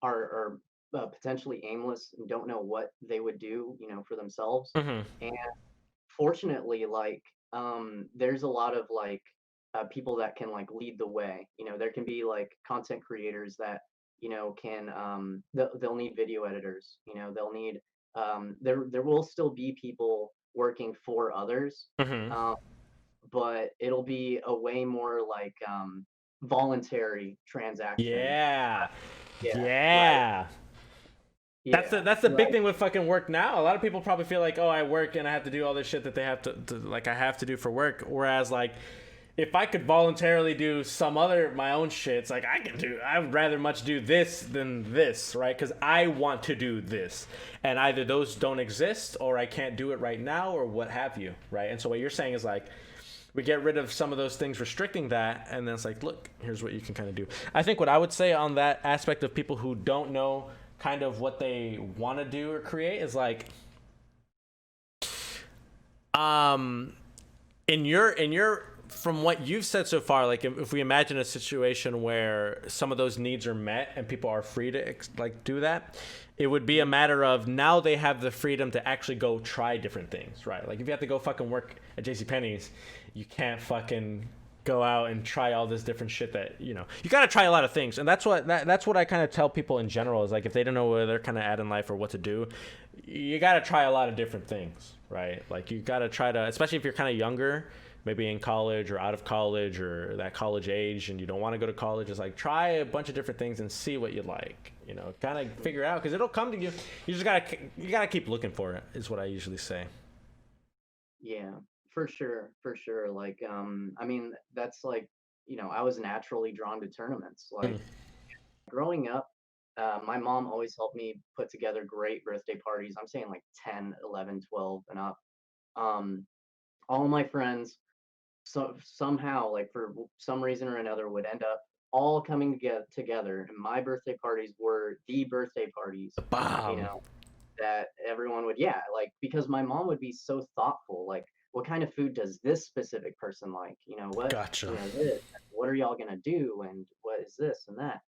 are potentially aimless and don't know what they would do, for themselves? Hmm. And fortunately, like, there's a lot of like people that can like lead the way. There can be like content creators that, can they'll need video editors. They'll need there will still be people working for others, Hmm. um, but it'll be a way more like voluntary transaction. Yeah. Yeah, right. Yeah. Yeah, That's the big right. thing with fucking work now. A lot of people probably feel like, oh, I work and I have to do all this shit that they have like I have to do for work. Whereas like if I could voluntarily do some other my own shit, it's like I would rather much do this than this, right? Because I want to do this. And either those don't exist or I can't do it right now or what have you, right? And so what you're saying is like we get rid of some of those things restricting that and then it's like, look, here's what you can kind of do. I think what I would say on that aspect of people who don't know kind of what they want to do or create is like um in your from what you've said so far, like if we imagine a situation where some of those needs are met and people are free to like do that, it would be a matter of now they have the freedom to actually go try different things, right? Like if you have to go fucking work at JCPenney's, you can't fucking go out and try all this different shit that you got to try a lot of things. And that's what I kind of tell people in general is like if they don't know where they're kind of at in life or what to do, you got to try a lot of different things, right? Like you got to try to, especially if you're kind of younger, maybe in college or out of college or that college age and you don't want to go to college, it's like try a bunch of different things and see what you like, kind of figure out because it'll come to you. You gotta keep looking for it is what I usually say. Yeah, for sure. Like, I mean, that's like, I was naturally drawn to tournaments. Mm. Like growing up, my mom always helped me put together great birthday parties. I'm saying like 10, 11, 12, and up. Um, all my friends, so somehow, like for some reason or another, would end up all coming together. And my birthday parties were the birthday parties, The you bomb. know, that everyone would, yeah, like because my mom would be so thoughtful, like what kind of food does this specific person like, what, Gotcha. this, what are y'all gonna do, and what is this and that.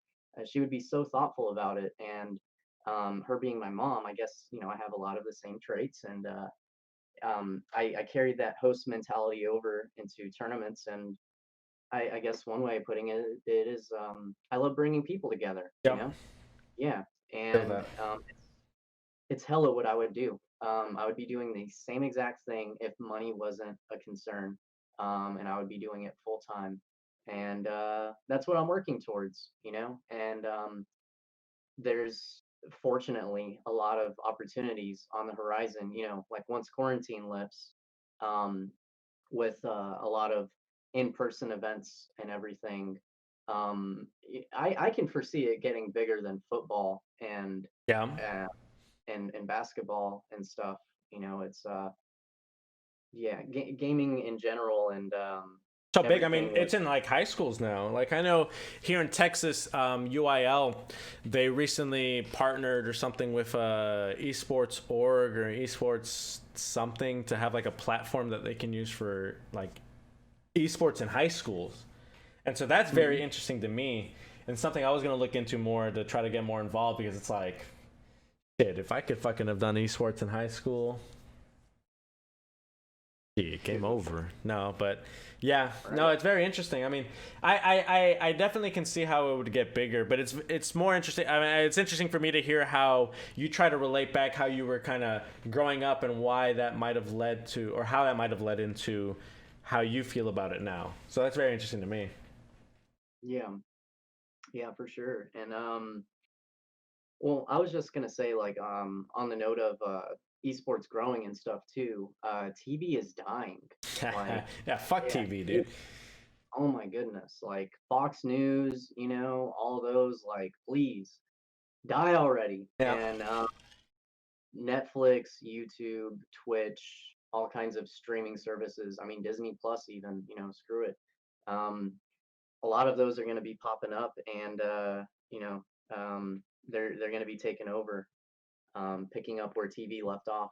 She would be so thoughtful about it, and her being my mom, I guess, I have a lot of the same traits, and I carried that host mentality over into tournaments, and I guess one way of putting it is I love bringing people together, Yep. yeah, Feel and that. it's hella what I would do. I would be doing the same exact thing if money wasn't a concern, and I would be doing it full time. And that's what I'm working towards, And there's fortunately a lot of opportunities on the horizon, like once quarantine lifts, um, with a lot of in-person events and everything. I can foresee it getting bigger than football and Yeah. and basketball and stuff. It's yeah, gaming in general and So big. I mean, everything with. it's in like high schools now. Like I know here in Texas, UIL, they recently partnered or something with esports org or esports something to have like a platform that they can use for like esports in high schools. And so that's very Mhm. interesting to me and something I was going to look into more to try to get more involved because it's like, shit, if I could fucking have done esports in high school, yeah, game Dude, over. No, but yeah, no, right? it's very interesting. I mean, I definitely can see how it would get bigger, but it's more interesting. I mean, it's interesting for me to hear how you try to relate back how you were kind of growing up and why that might have led to, or how that might have led into how you feel about it now. So that's very interesting to me. Yeah, yeah, for sure. And well, I was just gonna say, like, on the note of esports growing and stuff too, TV is dying. Like, Yeah, fuck yeah, TV, dude. oh my goodness, like Fox News, all those, like, please die already. Yeah. And Netflix, YouTube, Twitch, all kinds of streaming services. I mean, Disney Plus, even, screw it. Um, a lot of those are going to be popping up, and they're going to be taken over, picking up where TV left off.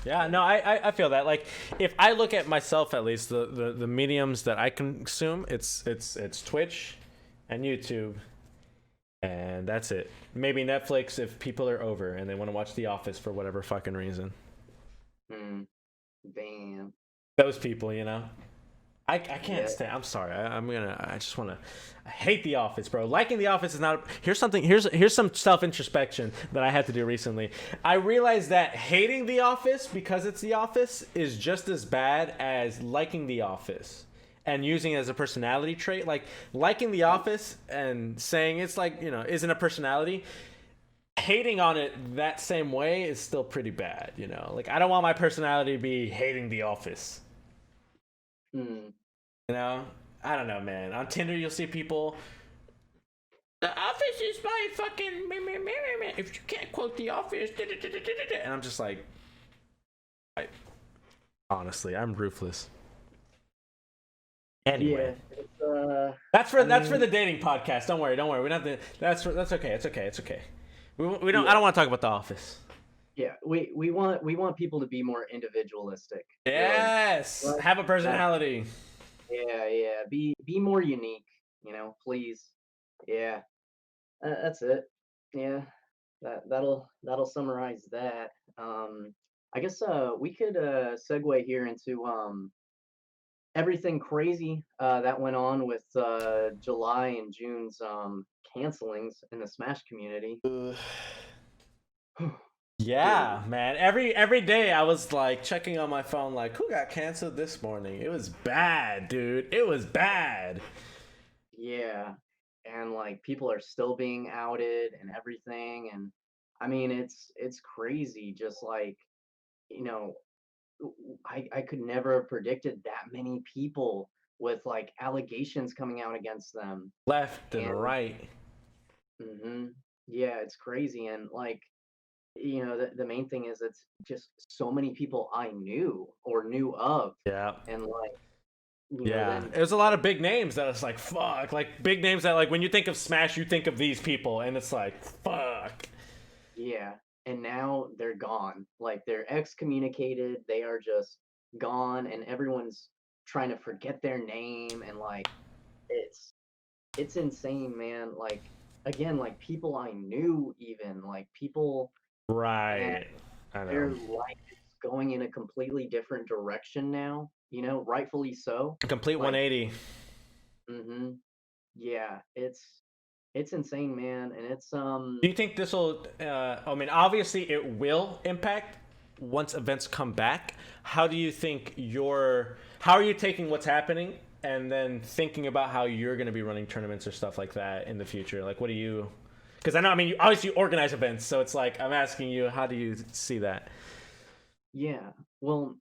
Yeah, no, I feel that. Like, if I look at myself, at least the mediums that I consume, it's Twitch, and YouTube, and that's it. Maybe Netflix if people are over and they want to watch The Office for whatever fucking reason. Hmm. Damn. Those people, you know. I can't Yeah. stand. I'm sorry. I just want to. I hate The Office, bro. Liking The Office is not. Here's something. Here's some self introspection that I had to do recently. I realized that hating The Office because it's The Office is just as bad as liking The Office and using it as a personality trait. Like liking The Office and saying it's like isn't a personality. Hating on it that same way is still pretty bad. Like I don't want my personality to be hating The Office. Hmm. You know, I don't know, man. On Tinder, you'll see people. The Office is my fucking. If you can't quote The Office, and I'm just like, I, honestly, I'm ruthless. Anyway, Yeah. It's that's I for mean, the dating podcast. Don't worry, don't worry. We don't have to. That's okay. It's okay. It's okay. We don't. I yeah, don't want to talk about The Office. yeah. We want people to be more individualistic, really. Yes, Right? have a That personality. Yeah, yeah. Be more unique, please. Yeah. That's it. Yeah. That'll summarize that. I guess we could segue here into everything crazy that went on with July and June's cancelings in the Smash community. Dude, Yeah, man. Every day I was like checking on my phone, like who got canceled this morning. It was bad, dude. It was bad. yeah. And like people are still being outed and everything, and I mean it's crazy. Just like you know, I could never have predicted that many people with like allegations coming out against them. Left and And right. hmm yeah, it's crazy. And like, the main thing is it's just so many people I knew or knew of. Yeah. And like, Yeah. then It was a lot of big names that it's like fuck. Like big names that like when you think of Smash, you think of these people, and it's like fuck. yeah, and now they're gone. Like they're excommunicated. They are just gone, and everyone's trying to forget their name. And like, it's it's insane, man. Like again, like people I knew, even like people, and Right. I their know. life is going in a completely different direction now. Rightfully so. Complete Like, 180. yeah, it's insane, man, and it's Do you think this will? I mean, obviously, it will impact once events come back. How do you think your? How are you taking what's happening and then thinking about how you're going to be running tournaments or stuff like that in the future? Like, what do you? Because I know, I mean, you obviously organize events, so it's like I'm asking you, how do you see that? yeah. Well,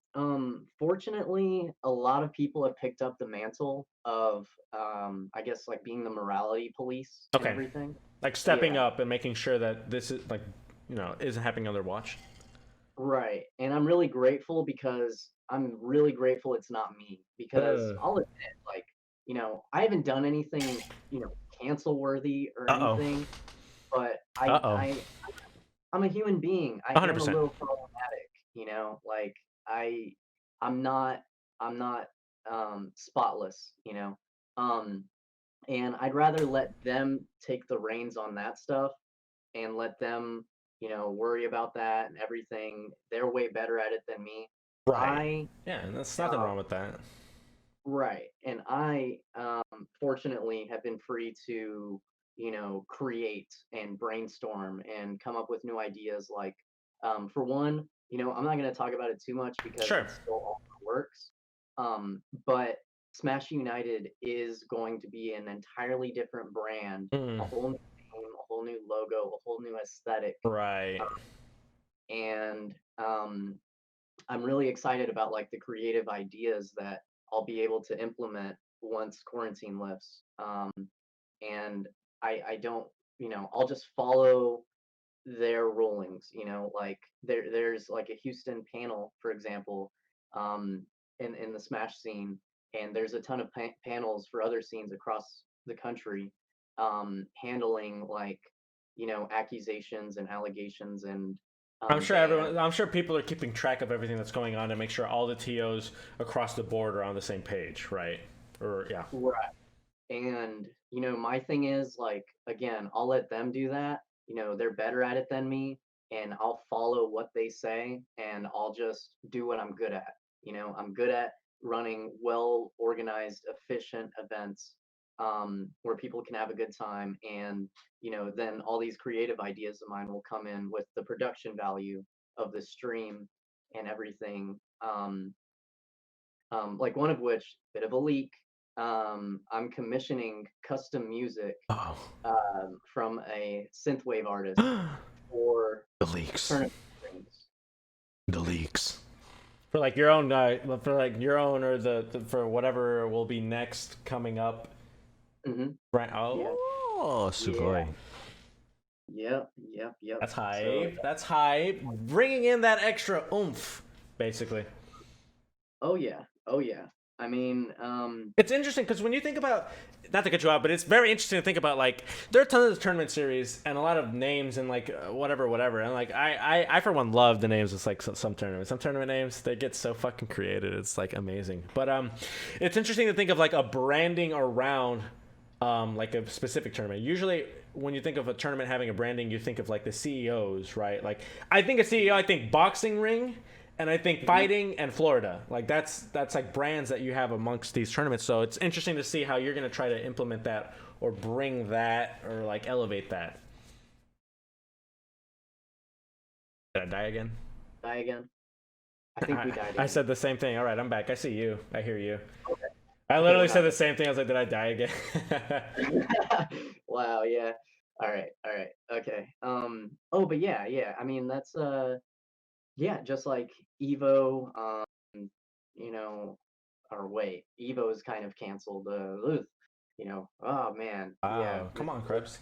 fortunately, a lot of people have picked up the mantle of, I guess, like being the morality police and Okay. everything. like stepping up and making sure that this is like, isn't happening on their watch. Right. And I'm really grateful because I'm really grateful it's not me because I'll admit, like, I haven't done anything, cancel worthy or Uh-oh. anything, but Uh-oh. I'm a human being. I am a 100%. little problematic, like I I'm not I'm not spotless, Um and I'd rather let them take the reins on that stuff and let them, worry about that and everything. They're way better at it than me. Right. I Yeah, and that's nothing wrong with that. Right. And I fortunately have been free to, create and brainstorm and come up with new ideas. Like, for one, I'm not going to talk about it too much because Sure. it's still all in the works. But Smash United is going to be an entirely different brand, a whole new name, a whole new logo, a whole new aesthetic. Right. And I'm really excited about like the creative ideas that I'll be able to implement once quarantine lifts. And I don't, I'll just follow their rulings. Like there's like a Houston panel, for example, um, in the Smash scene, and there's a ton of panels for other scenes across the country, handling like accusations and allegations and bans. I'm sure people are keeping track of everything that's going on to make sure all the TOs across the board are on the same page, right? Or yeah. Right. And, my thing is like, again, I'll let them do that. They're better at it than me, and I'll follow what they say and I'll just do what I'm good at. I'm good at running well organized, efficient events where people can have a good time. And, then all these creative ideas of mine will come in with the production value of the stream and everything. Like one of which, bit of a leak, I'm commissioning custom music Oh. from a synthwave artist for The leaks. tournament streams. The leaks. For like your own, or the for whatever will be next coming up. Mm-hmm. Right. Oh, sugoi. Yep. That's hype. So, That's hype. Bringing in that extra oomph, basically. oh yeah. I mean, It's interesting because when you think about, not to cut you out, but it's very interesting to think about, like, there are tons of tournament series and a lot of names and like whatever, and like I for one love the names. It's like some tournament names, they get so fucking creative. It's like amazing. But it's interesting to think of like a branding around like a specific tournament. Usually when you think of a tournament having a branding, you think of like the CEOs, right? Like I think a CEO, I think boxing ring. And I think fighting and Florida, like that's like brands that you have amongst these tournaments. So it's interesting to see how you're going to try to implement that or bring that or like elevate that. Did I die again? die again. I think we died again. I said the same thing. All right, I'm back. I see you. I hear you. Okay. I literally said the same thing. I was like, did I die again? Wow, yeah. All right. Okay. Oh, but yeah. I mean, that's yeah, just like Evo, or wait, Evo is kind of canceled. Oh man, yeah, Wow. Come on, Krebs.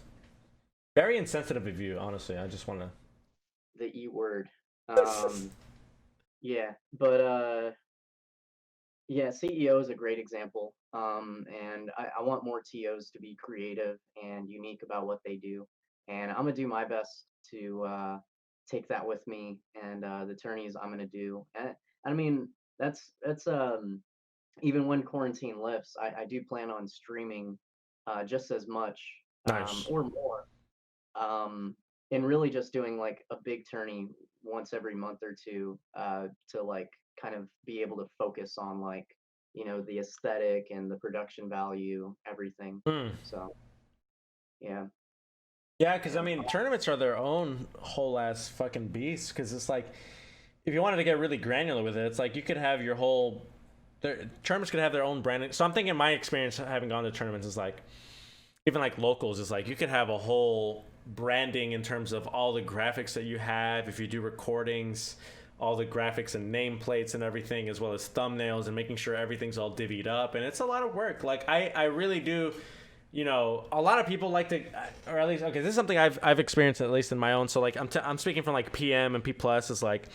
Very insensitive of you, honestly. I just want to. the E word. Yeah, but yeah, CEO is a great example. And I want more TOs to be creative and unique about what they do. And I'm gonna do my best to take that with me and the tourneys I'm gonna do. And I mean, that's even when quarantine lifts, I do plan on streaming just as much Nice. or more. And really just doing like a big tourney once every month or two to like kind of be able to focus on like the aesthetic and the production value, everything. So yeah. Yeah, because I mean, tournaments are their own whole ass fucking beast. Because it's like, if you wanted to get really granular with it, it's like you could have your whole. Tournaments could have their own branding. So I'm thinking my experience having gone to tournaments is like, even like locals is like you could have a whole branding in terms of all the graphics that you have. If you do recordings, all the graphics and nameplates and everything, as well as thumbnails and making sure everything's all divvied up. And it's a lot of work. Like I really do you know, a lot of people like to, or at least, okay, this is something I've experienced at least in my own. So like, I'm speaking from like PM and P plus. Is like,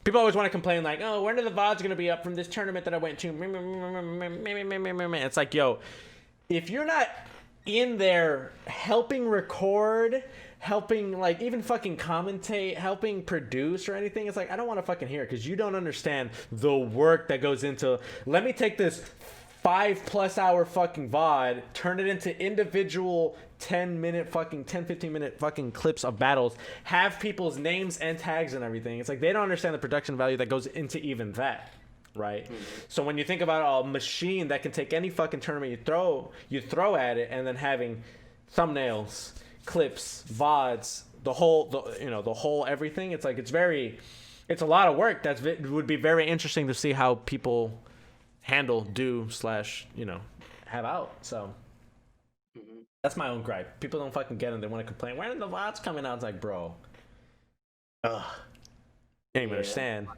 people always want to complain like, oh, when are the VODs gonna be up from this tournament that I went to? It's like, yo, if you're not in there helping record, helping like even fucking commentate, helping produce or anything, it's like I don't want to fucking hear it because you don't understand the work that goes into. Let me take this 5+ hour fucking VOD, turn it into individual 10-minute fucking 10-15 minute fucking clips of battles, have people's names and tags and everything. It's like they don't understand the production value that goes into even that. Right. So when you think about a machine that can take any fucking tournament you throw at it, and then having thumbnails, clips, VODs, the whole everything, it's like it's a lot of work. Would be very interesting to see how people handle, do slash have out. So that's my own gripe. People don't fucking get it. They want to complain. When are the VODs coming out? It's like, bro, can't even understand.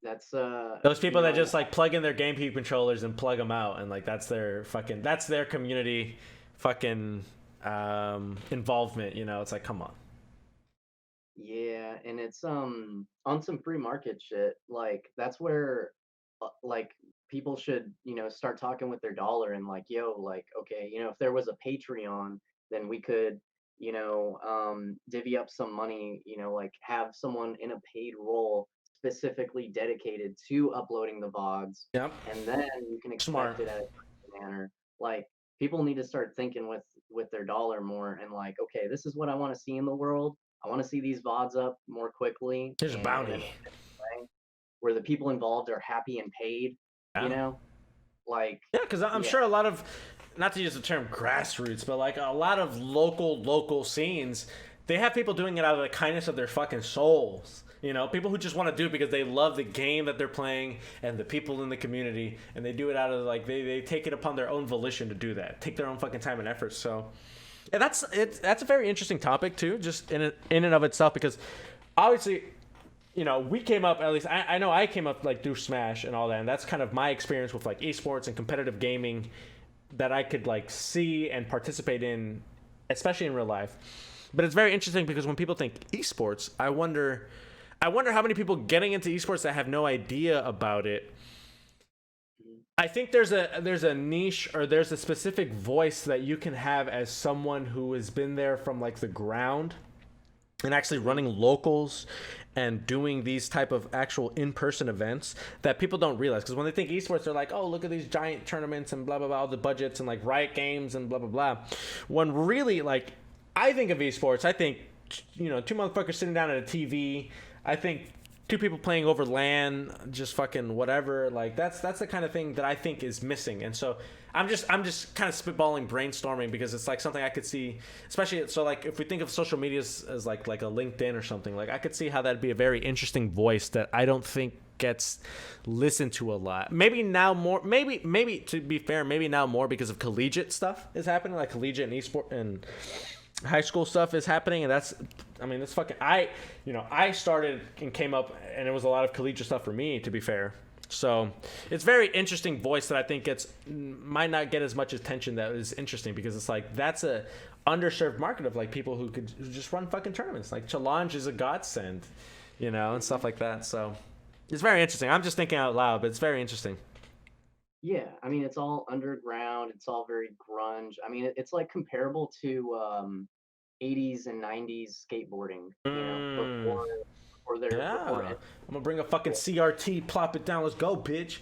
That's those people that just like plug in their GameCube controllers and plug them out, and like that's their community fucking involvement. It's like, come on. Yeah, and it's on some free market shit. Like that's where like people should start talking with their dollar and like, yo, like, okay, if there was a Patreon, then we could divvy up some money, like have someone in a paid role specifically dedicated to uploading the VODs. Yep. And then you can expect Smart. it at a manner. Like people need to start thinking with their dollar more and like, okay, this is what I want to see in the world. I want to see these VODs up more quickly. Here's a bounty. Where the people involved are happy and paid, Yeah. Like because I'm sure a lot of, not to use the term grassroots, but like a lot of local scenes, they have people doing it out of the kindness of their fucking souls. People who just want to do it because they love the game that they're playing and the people in the community, and they do it out of like they take it upon their own volition to do that, take their own fucking time and effort. So, and that's a very interesting topic too, just in and of itself, because obviously, we came up, at least I know I came up like through Smash and all that, and that's kind of my experience with like esports and competitive gaming that I could like see and participate in, especially in real life. But it's very interesting because when people think esports, I wonder how many people getting into esports that have no idea about it. I think there's a niche, or there's a specific voice that you can have as someone who has been there from like the ground and actually running locals and doing these type of actual in-person events that people don't realize. Because when they think esports, they're like, oh, look at these giant tournaments and blah blah blah, all the budgets and like Riot Games and blah blah blah. When really, like, I think of esports, I think two motherfuckers sitting down at a TV. I think two people playing over LAN, just fucking whatever. Like that's the kind of thing that I think is missing. And so I'm just kind of spitballing, brainstorming, because it's like something I could see, especially so like if we think of social media as like a LinkedIn or something, like I could see how that'd be a very interesting voice that I don't think gets listened to a lot. Maybe now more, maybe to be fair, maybe now more because of collegiate stuff is happening, like collegiate and esport and high school stuff is happening, and that's fucking, I started and came up, and it was a lot of collegiate stuff for me, to be fair. So it's very interesting voice that I think might not get as much attention that is interesting, because it's like that's a underserved market of like people who just run fucking tournaments. Like challenge is a godsend, and stuff like that. So it's very interesting. I'm just thinking out loud, but it's very interesting. Yeah, I mean, it's all underground. It's all very grunge. I mean, it's like comparable to 80s and 90s skateboarding, before their before Yeah, I'm gonna bring a fucking CRT, plop it down, let's go, bitch.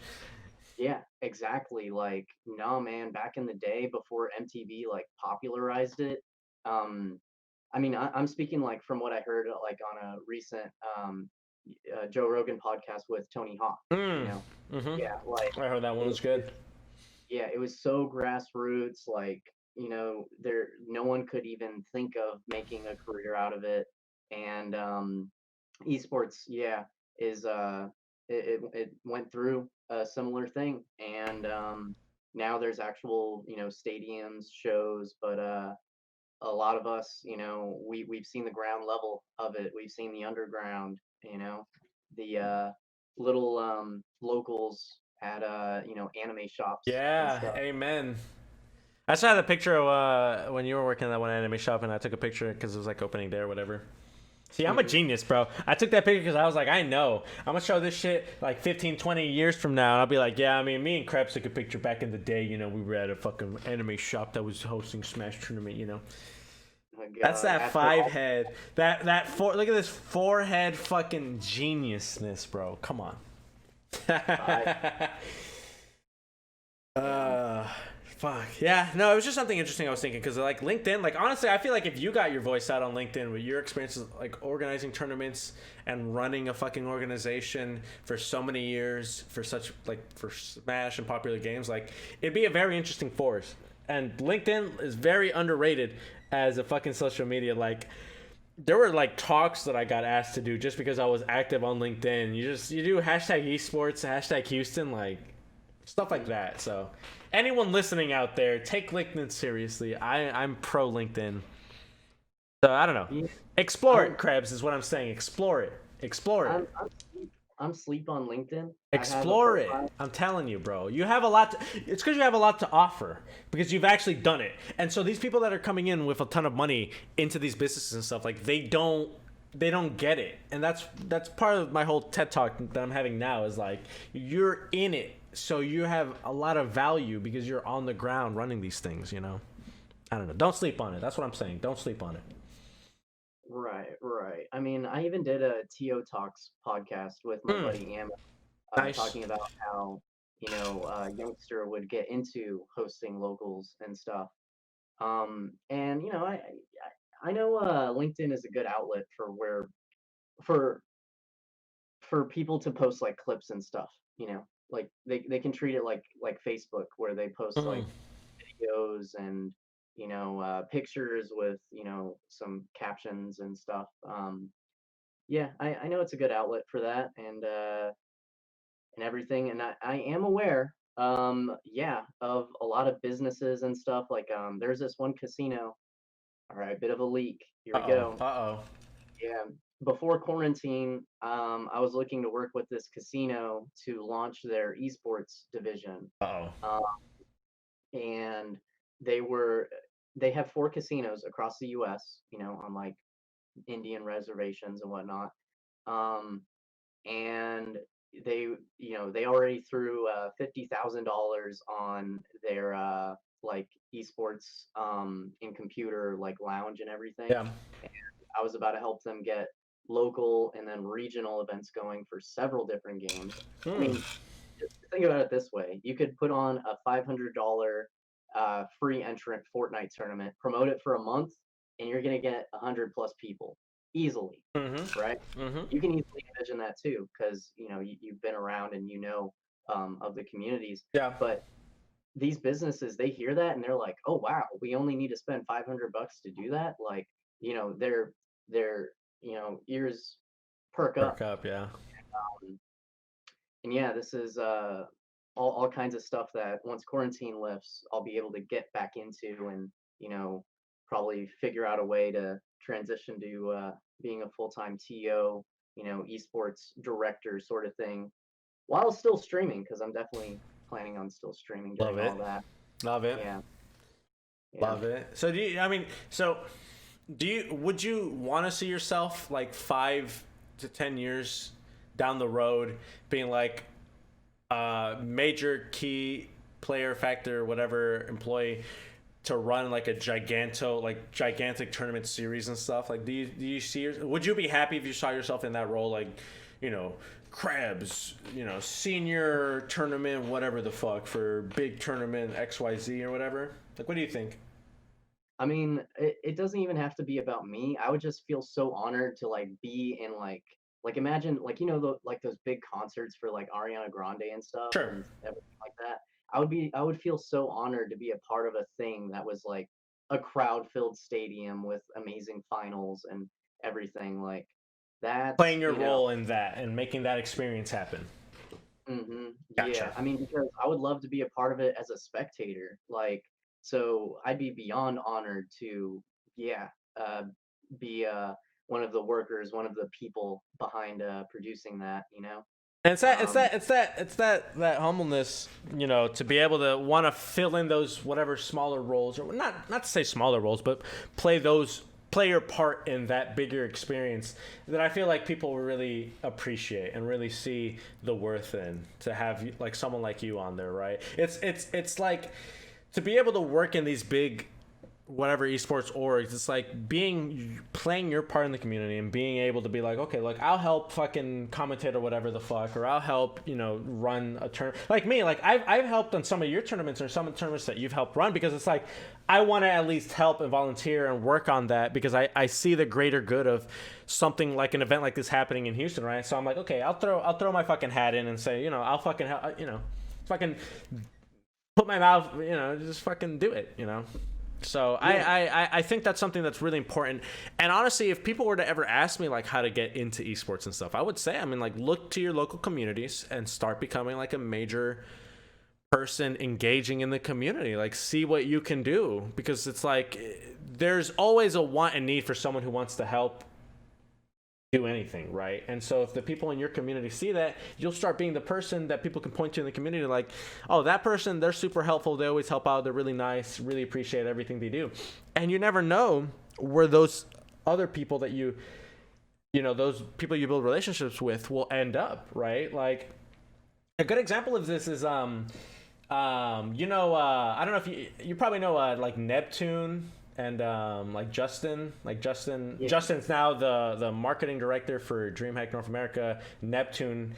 Yeah, exactly. Like, no, man, back in the day before MTV like popularized it. Um, I mean, I'm speaking like from what I heard like on a recent Joe Rogan podcast with Tony Hawk. Mm-hmm. Yeah, like I heard that one was good. yeah, it was so grassroots. Like, there no one could even think of making a career out of it. And esports, yeah, is it went through a similar thing, and now there's actual stadiums, shows, but a lot of us, we've seen the ground level of it. We've seen the underground, the little locals at anime shops and Yeah, stuff. amen. I saw the picture of when you were working at that one anime shop, and I took a picture because it was like opening day or whatever. See, I'm a Hmm. genius, bro. I took that picture because I was like, I know. I'm going to show this shit like 15, 20 years from now. And I'll be like, yeah, I mean, me and Krebs took a picture back in the day. You know, we were at a fucking anime shop that was hosting Smash Tournament, you know. Oh my That's God, that after five all head. That four. Look at this forehead fucking geniusness, bro. Come on. five, yeah, Uh, fuck. Yeah, no, it was just something interesting I was thinking because, like, LinkedIn, like, honestly, I feel like if you got your voice out on LinkedIn with your experiences, like, organizing tournaments and running a fucking organization for so many years for such, like, for Smash and popular games, like, it'd be a very interesting force. And LinkedIn is very underrated as a fucking social media. Like, there were like talks that I got asked to do just because I was active on LinkedIn. You do hashtag esports, hashtag Houston, like stuff like that. So anyone listening out there, take LinkedIn seriously. I'm pro LinkedIn. So I don't know. yeah. Explore I'm it, Krebs, is what I'm saying. Explore it. Explore it. I'm sleep on LinkedIn. I have a Explore it. profile. I'm telling you, bro. You have a lot to, it's because you have a lot to offer because you've actually done it. And so these people that are coming in with a ton of money into these businesses and stuff, like they don't get it. And that's part of my whole TED talk that I'm having now is like you're in it. So you have a lot of value because you're on the ground running these things, you know. I don't know. Don't sleep on it. That's what I'm saying. Don't sleep on it. Right, right. I mean, I even did a TO Talks podcast with my Hmm. buddy Am, Nice. talking about how, a youngster would get into hosting locals and stuff. And I know LinkedIn is a good outlet for for people to post like clips and stuff, like they can treat it like Facebook where they post Hmm. like videos and pictures with some captions and stuff. Yeah, I know it's a good outlet for that and everything, and I am aware, yeah, of a lot of businesses and stuff. Like there's this one casino. All right, bit of a leak. Here Uh we oh. go. Uh oh. Yeah, before quarantine, I was looking to work with this casino to launch their esports division. Uh oh. Um, and they were they have four casinos across the US, on like Indian reservations and whatnot. Um, and they already threw $50,000 on their like esports and computer like lounge and everything. Yeah. I was about to help them get local and then regional events going for several different games. I Hmm. mean, just think about it this way: you could put on a $500 free entrant Fortnite tournament, promote it for a month, and you're gonna get 100 plus people easily, right? Mm-hmm. Mm-hmm. You can easily envision that too, because you've been around and of the communities. Yeah. But these businesses, they hear that and they're like, "Oh wow, we only need to spend $500 to do that." Like, their ears perk Perk up. up. Yeah. Um, and yeah, this is all kinds of stuff that once quarantine lifts, I'll be able to get back into and probably figure out a way to transition to being a full-time TO, esports director sort of thing, while still streaming because I'm definitely planning on still streaming Love during all it. that. Love it. Yeah, yeah. Love it. So do you? I mean, so do you? Would you want to see yourself like 5 to 10 years down the road being like a major key player factor, whatever employee to run like a gigantic tournament series and stuff? Like, do you see? Would you be happy if you saw yourself in that role? Like, you know, Krebs, senior tournament, whatever the fuck for big tournament XYZ or whatever. Like, what do you think? I mean, it doesn't even have to be about me. I would just feel so honored to like be in like imagine like like those big concerts for like Ariana Grande and stuff Sure. and everything like that. I would feel so honored to be a part of a thing that was like a crowd filled stadium with amazing finals and everything like Playing that's, your role in that and making that experience happen. Yeah, Gotcha. I mean, because I would love to be a part of it as a spectator. Like, so I'd be beyond honored to, yeah, uh, be one of the workers, one of the people behind producing that. And it's that humbleness, you know, to be able to want to fill in those whatever smaller roles, or not to say smaller roles, but play your part in that bigger experience that I feel like people really appreciate and really see the worth in, to have like someone like you on there, right? It's like to be able to work in these big whatever esports orgs, it's like playing your part in the community and being able to be like, okay, like I'll help fucking commentate or whatever the fuck, or I'll help, you know, run a turn. Like me, like I've helped on some of your tournaments or some tournaments that you've helped run, because it's like I want to at least help and volunteer and work on that, because I see the greater good of something like an event like this happening in Houston, right? So I'm like, okay, I'll throw my fucking hat in and say, you know, I'll fucking help, you know, fucking put my mouth, you know, just fucking do it, you know. So yeah. I think that's something that's really important. And honestly, if people were to ever ask me like how to get into esports and stuff, I would say, I mean, like look to your local communities and start becoming like a major person engaging in the community. Like see what you can do, because it's like there's always a want and need for someone who wants to help do anything, right? And so if the people in your community see that, you'll start being the person that people can point to in the community, like, oh, that person, they're super helpful, they always help out, they're really nice, really appreciate everything they do. And you never know where those other people that you know, those people you build relationships with will end up, right? Like a good example of this is you know, I don't know if you probably know like Neptune and Justin. Yeah. Justin's now the marketing director for DreamHack North America. Neptune,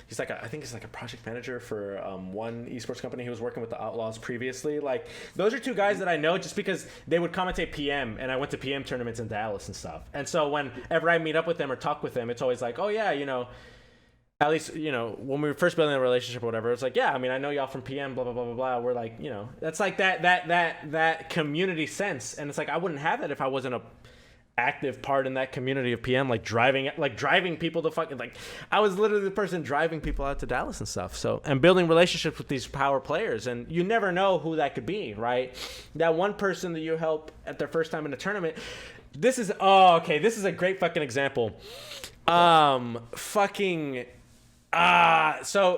he's like I think he's like a project manager for one esports company. He was working with the Outlaws previously. Like those are two guys that I know just because they would commentate PM, and I went to PM tournaments in Dallas and stuff. And so whenever I meet up with them or talk with them, it's always like, oh yeah, you know, at least, you know, when we were first building a relationship or whatever, it's like, yeah, I mean, I know y'all from PM, blah, blah, blah, blah, blah. We're like, you know, that's like that community sense. And it's like, I wouldn't have that if I wasn't a active part in that community of PM, like driving people to fucking, like, I was literally the person driving people out to Dallas and stuff. So, and building relationships with these power players. And you never know who that could be, right? That one person that you help at their first time in a tournament. This is a great fucking example. So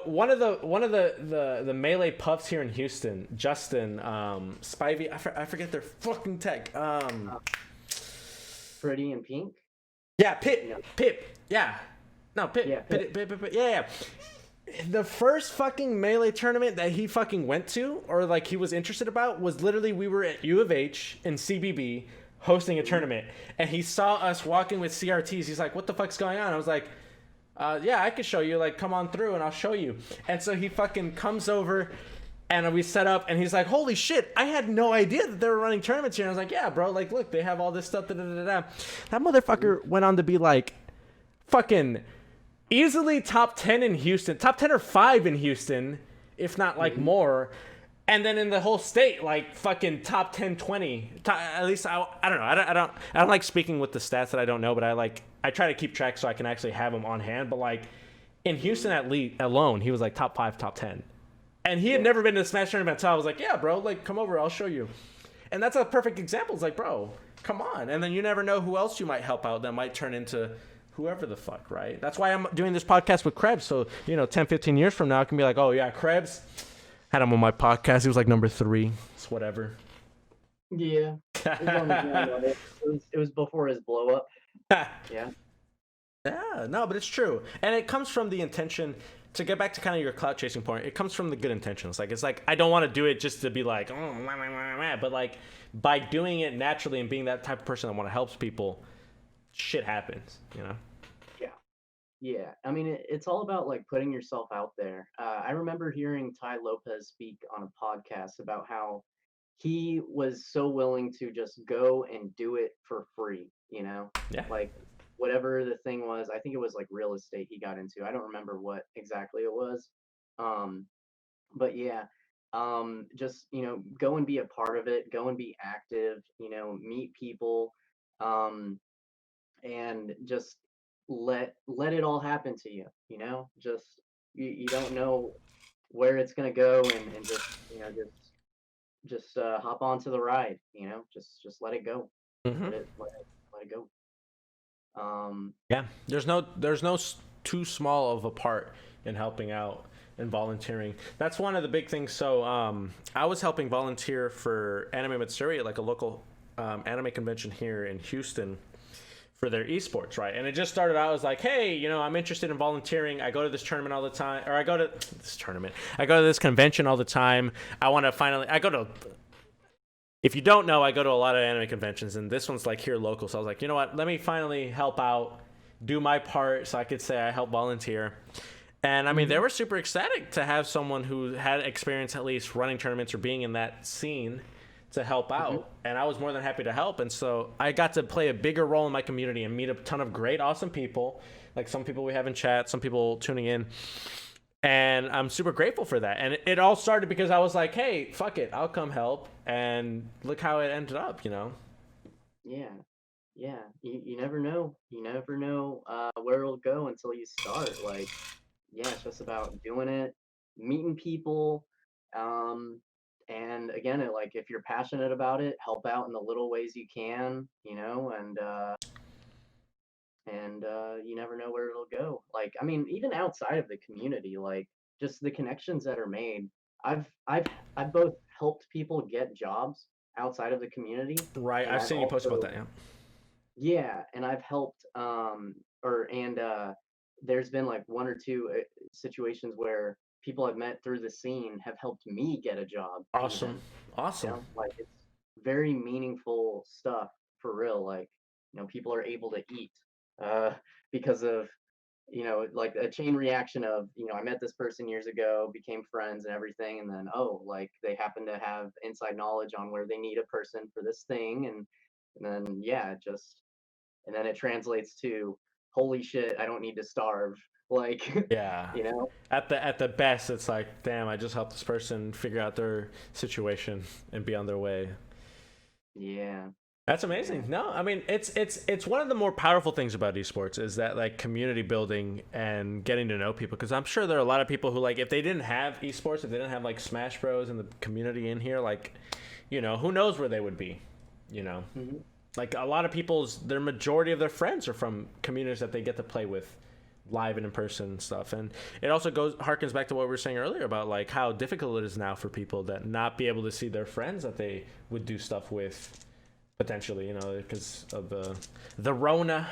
one of the melee puffs here in Houston, Justin, Spivey, I forget their fucking tech. Pretty and Pink? Yeah, Pip. Yeah. No, Pip. Yeah, Pip. Yeah. The first fucking melee tournament that he fucking went to, or like he was interested about, was literally we were at U of H in CBB hosting a tournament, and he saw us walking with CRTs. He's like, "What the fuck's going on?" I was like, yeah, I could show you, like, come on through and I'll show you. And so he fucking comes over and we set up, and he's like, holy shit, I had no idea that they were running tournaments here. And I was like, yeah, bro, like, look, they have all this stuff, da-da-da-da. That motherfucker went on to be like fucking easily top 10 in Houston, top 10 or 5 in Houston, if not like more. And then in the whole state, like fucking top 10, 20. At least I don't know. I don't like speaking with the stats that I don't know, but I try to keep track so I can actually have them on hand. But like in Houston alone, he was like top 5, top 10. And he had never been to a Smash tournament, so I was like, yeah, bro, like come over, I'll show you. And that's a perfect example. It's like, bro, come on. And then you never know who else you might help out that might turn into whoever the fuck, right? That's why I'm doing this podcast with Krebs. So, 10, 15 years from now, I can be like, oh yeah, Krebs. Had him on my podcast. He was like number 3. It's whatever. Yeah. It was before his blow up. Yeah. Yeah, no, but it's true. And it comes from the intention, to get back to kind of your clout chasing point, it comes from the good intentions. Like, it's like, I don't want to do it just to be like, but like, by doing it naturally and being that type of person that want to help people, shit happens, Yeah. Yeah. I mean, it's all about like putting yourself out there. I remember hearing Ty Lopez speak on a podcast about how he was so willing to just go and do it for free, Yeah. Like whatever the thing was. I think it was like real estate he got into. I don't remember what exactly it was. But yeah, just, go and be a part of it, go and be active, meet people, and just let it all happen to you, just you don't know where it's going to go, and just hop onto the ride, just let it go. Mm-hmm. Let it go. Yeah, there's no too small of a part in helping out and volunteering. That's one of the big things. So I was helping volunteer for Anime Matsuri, like a local anime convention here in Houston, for their esports, right? And it just started out as like, hey, you know, I'm interested in volunteering. I go to this tournament all the time, or I go to this convention all the time. If you don't know, I go to a lot of anime conventions, and this one's like here local. So I was like, you know what? Let me finally help out, do my part, so I could say I help volunteer. And I mean, they were super ecstatic to have someone who had experience at least running tournaments or being in that scene to help out. And I was more than happy to help. And so I got to play a bigger role in my community and meet a ton of great, awesome people, like some people we have in chat, some people tuning in. And I'm super grateful for that. And it all started because I was like, hey, fuck it, I'll come help. And look how it ended up, you know? Yeah. Yeah. You never know. You never know where it'll go until you start. Like, yeah, it's just about doing it, meeting people, um, and again, like if you're passionate about it, help out in the little ways you can, you know, and you never know where it'll go. Like, I mean, even outside of the community, like just the connections that are made. I've I've I've both helped people get jobs outside of the community, Right. and I've I've seen you post about also that, yeah. yeah, and I've helped there's been like one or two situations where people I've met through the scene have helped me get a job Awesome. even, you Awesome. know, like it's very meaningful stuff for real. Like, you know, people are able to eat uh because of, you know, like a chain reaction of, you know, I met this person years ago, became friends and everything, and then oh, like they happen to have inside knowledge on where they need a person for this thing, and then yeah, it just and then it translates to holy shit, I don't need to starve. Like, Yeah. you know? At the best, it's like, damn, I just helped this person figure out their situation and be on their way. Yeah, That's yeah. amazing. No, I mean, it's one of the more powerful things about esports is that like community building and getting to know people. Because I'm sure there are a lot of people who like if they didn't have esports, if they didn't have like Smash Bros and the community in here, like, you know, who knows where they would be, you know. Mhm. Like a lot of people's their majority of their friends are from communities that they get to play with live and in person and stuff. And it also goes harkens back to what we were saying earlier about like how difficult it is now for people that not be able to see their friends that they would do stuff with potentially, you know, because of the Rona.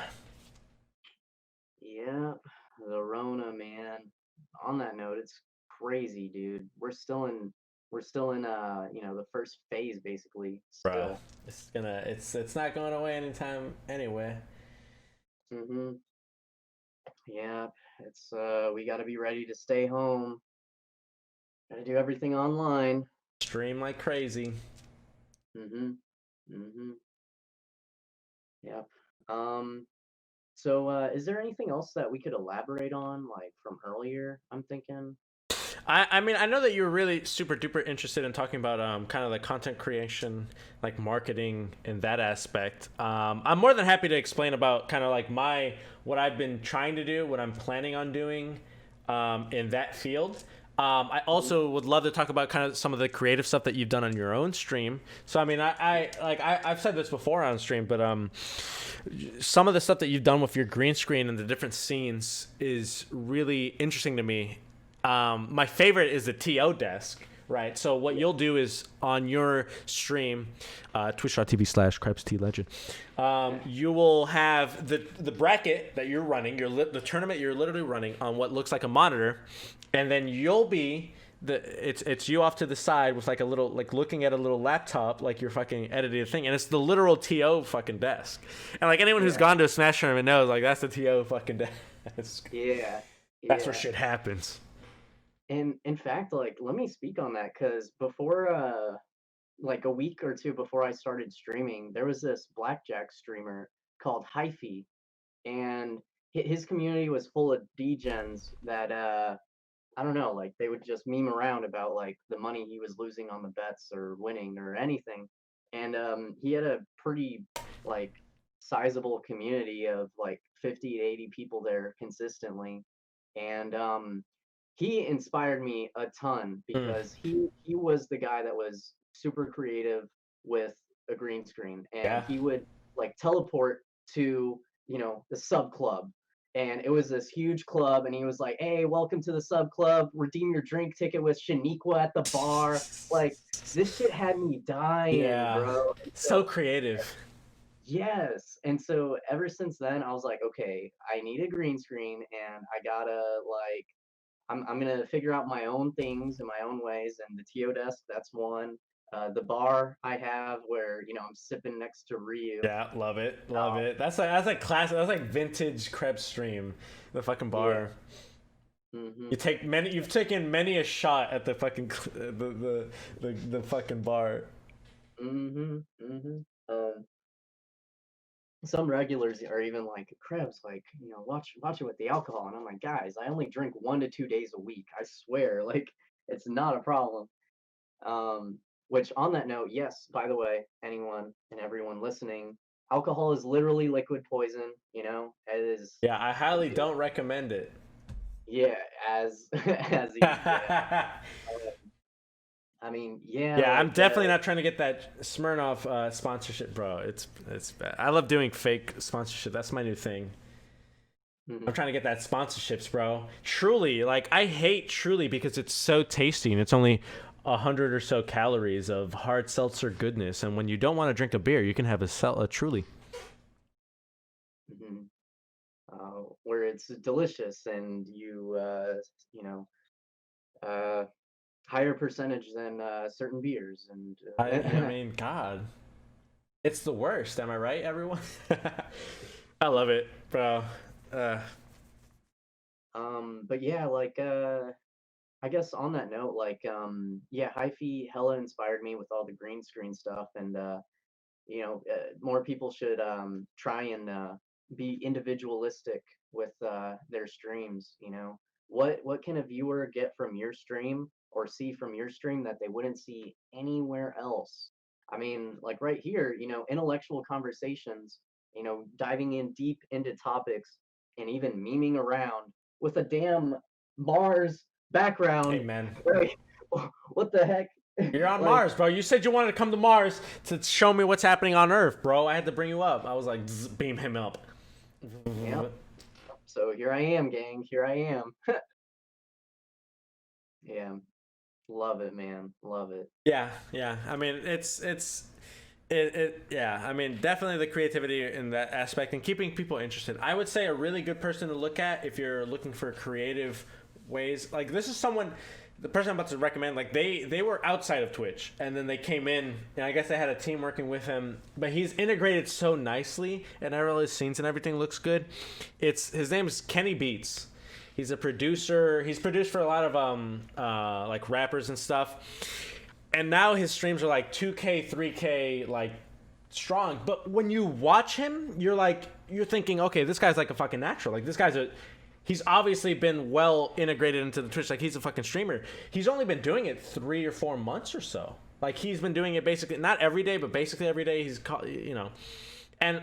Yeah, the Rona, man. On that note, it's crazy, dude. We're still in you know, the first phase basically Bruh. still. It's not going away anytime anyway. Mhm. Yeah, it's we got to be ready to stay home. Got to do everything online. Stream like crazy. Mhm. Mhm. Yep. Um So, is there anything else that we could elaborate on, like from earlier? I'm thinking. I mean I know that you're really super duper interested in talking about kind of like content creation, like marketing in that aspect. I'm more than happy to explain about kind of like my what I've been trying to do, what I'm planning on doing in that field. I Mhm. also would love to talk about kind of some of the creative stuff that you've done on your own stream. So I mean, I've said this before on stream, but some of the stuff that you've done with your green screen and the different scenes is really interesting to me. My favorite is the TO desk, right? So what Yeah. you'll do is on your stream, twitch.tv/KrebsTLegend, you will have the bracket that you're running, the tournament you're literally running on what looks like a monitor, and then you'll be it's you off to the side with like a little like looking at a little laptop like you're fucking editing a thing, and it's the literal TO fucking desk. And like anyone who's Yeah. gone to a Smash tournament knows like that's the TO fucking desk. Yeah. That's where Yeah. shit happens. And in fact, like, let me speak on that because before, like a week or two before I started streaming, there was this blackjack streamer called Hyphy, and his community was full of degens that, I don't know, like they would just meme around about like the money he was losing on the bets or winning or anything. And he had a pretty like sizable community of like 50 to 80 people there consistently. And he inspired me a ton Mm, because he was the guy that was super creative with a green screen, and yeah. he would like teleport to, you know, the sub club, and it was this huge club, and he was like, "Hey, welcome to the sub club. Redeem your drink ticket with Shaniqua at the bar." Like, this shit had me dying, Yeah. bro. And So so, creative. yes, and so ever since then, I was like, okay, I need a green screen, and I gotta like, I'm gonna figure out my own things in my own ways, and the TO desk, that's one. The bar I have where I'm sipping next to Ryu. Yeah, love it, love Um, it. That's like classic. That's like vintage Krebs stream. The fucking yeah. bar. Hmm. You've taken many a shot at the fucking the fucking bar. Hmm. Hmm. Some regulars are even like, Krebs, like, watch it with the alcohol, and I'm like, guys, I only drink 1 to 2 days a week. I swear, like, it's not a problem. Um, which on that note, yes, by the way, anyone and everyone listening, alcohol is literally liquid poison, it is, Yeah, I highly don't recommend it. yeah, as as you say. I mean, yeah, Yeah, I'm like definitely not trying to get that Smirnoff sponsorship, bro. It's bad. I love doing fake sponsorship. That's my new thing. I'm mhm. trying to get that sponsorships, bro. Truly, like I hate Truly because it's so tasty and it's only 100 or so calories of hard seltzer goodness. And when you don't want to drink a beer, you can have a Truly. Mhm. Where it's delicious, and you know, uh, higher percentage than certain beers, and I mean, God, it's the worst. Am I right, everyone? I love it, bro. Uh, but yeah, like I guess on that note, like yeah, hyphy hella inspired me with all the green screen stuff, and more people should try and be individualistic with their streams. What can a viewer get from your stream or see from your stream that they wouldn't see anywhere else? I mean, like right here, intellectual conversations, diving in deep into topics and even memeing around with a damn Mars hey, background. man. Like, what the heck? You're on Like, Mars, bro. You said you wanted to come to Mars to show me what's happening on Earth, bro. I had to bring you up. I was like, beam him up. yeah. So here I am, gang. Here I am. Yeah. Love it, man. Love it. Yeah, yeah. I mean, yeah. I mean, definitely the creativity in that aspect and keeping people interested. I would say a really good person to look at if you're looking for creative ways. Like this is someone, the person I'm about to recommend. Like they were outside of Twitch and then they came in, and I guess they had a team working with him. But he's integrated so nicely, and all his scenes and everything looks good. His name is Kenny Beats. He's a producer. He's produced for a lot of like rappers and stuff. And now his streams are like 2K, 3K, like strong. But when you watch him, you're thinking, okay, this guy's like a fucking natural. Like this guy's he's obviously been well integrated into the Twitch. Like he's a fucking streamer. He's only been doing it 3 or 4 months or so. Like he's been doing it basically not every day, but basically every day. And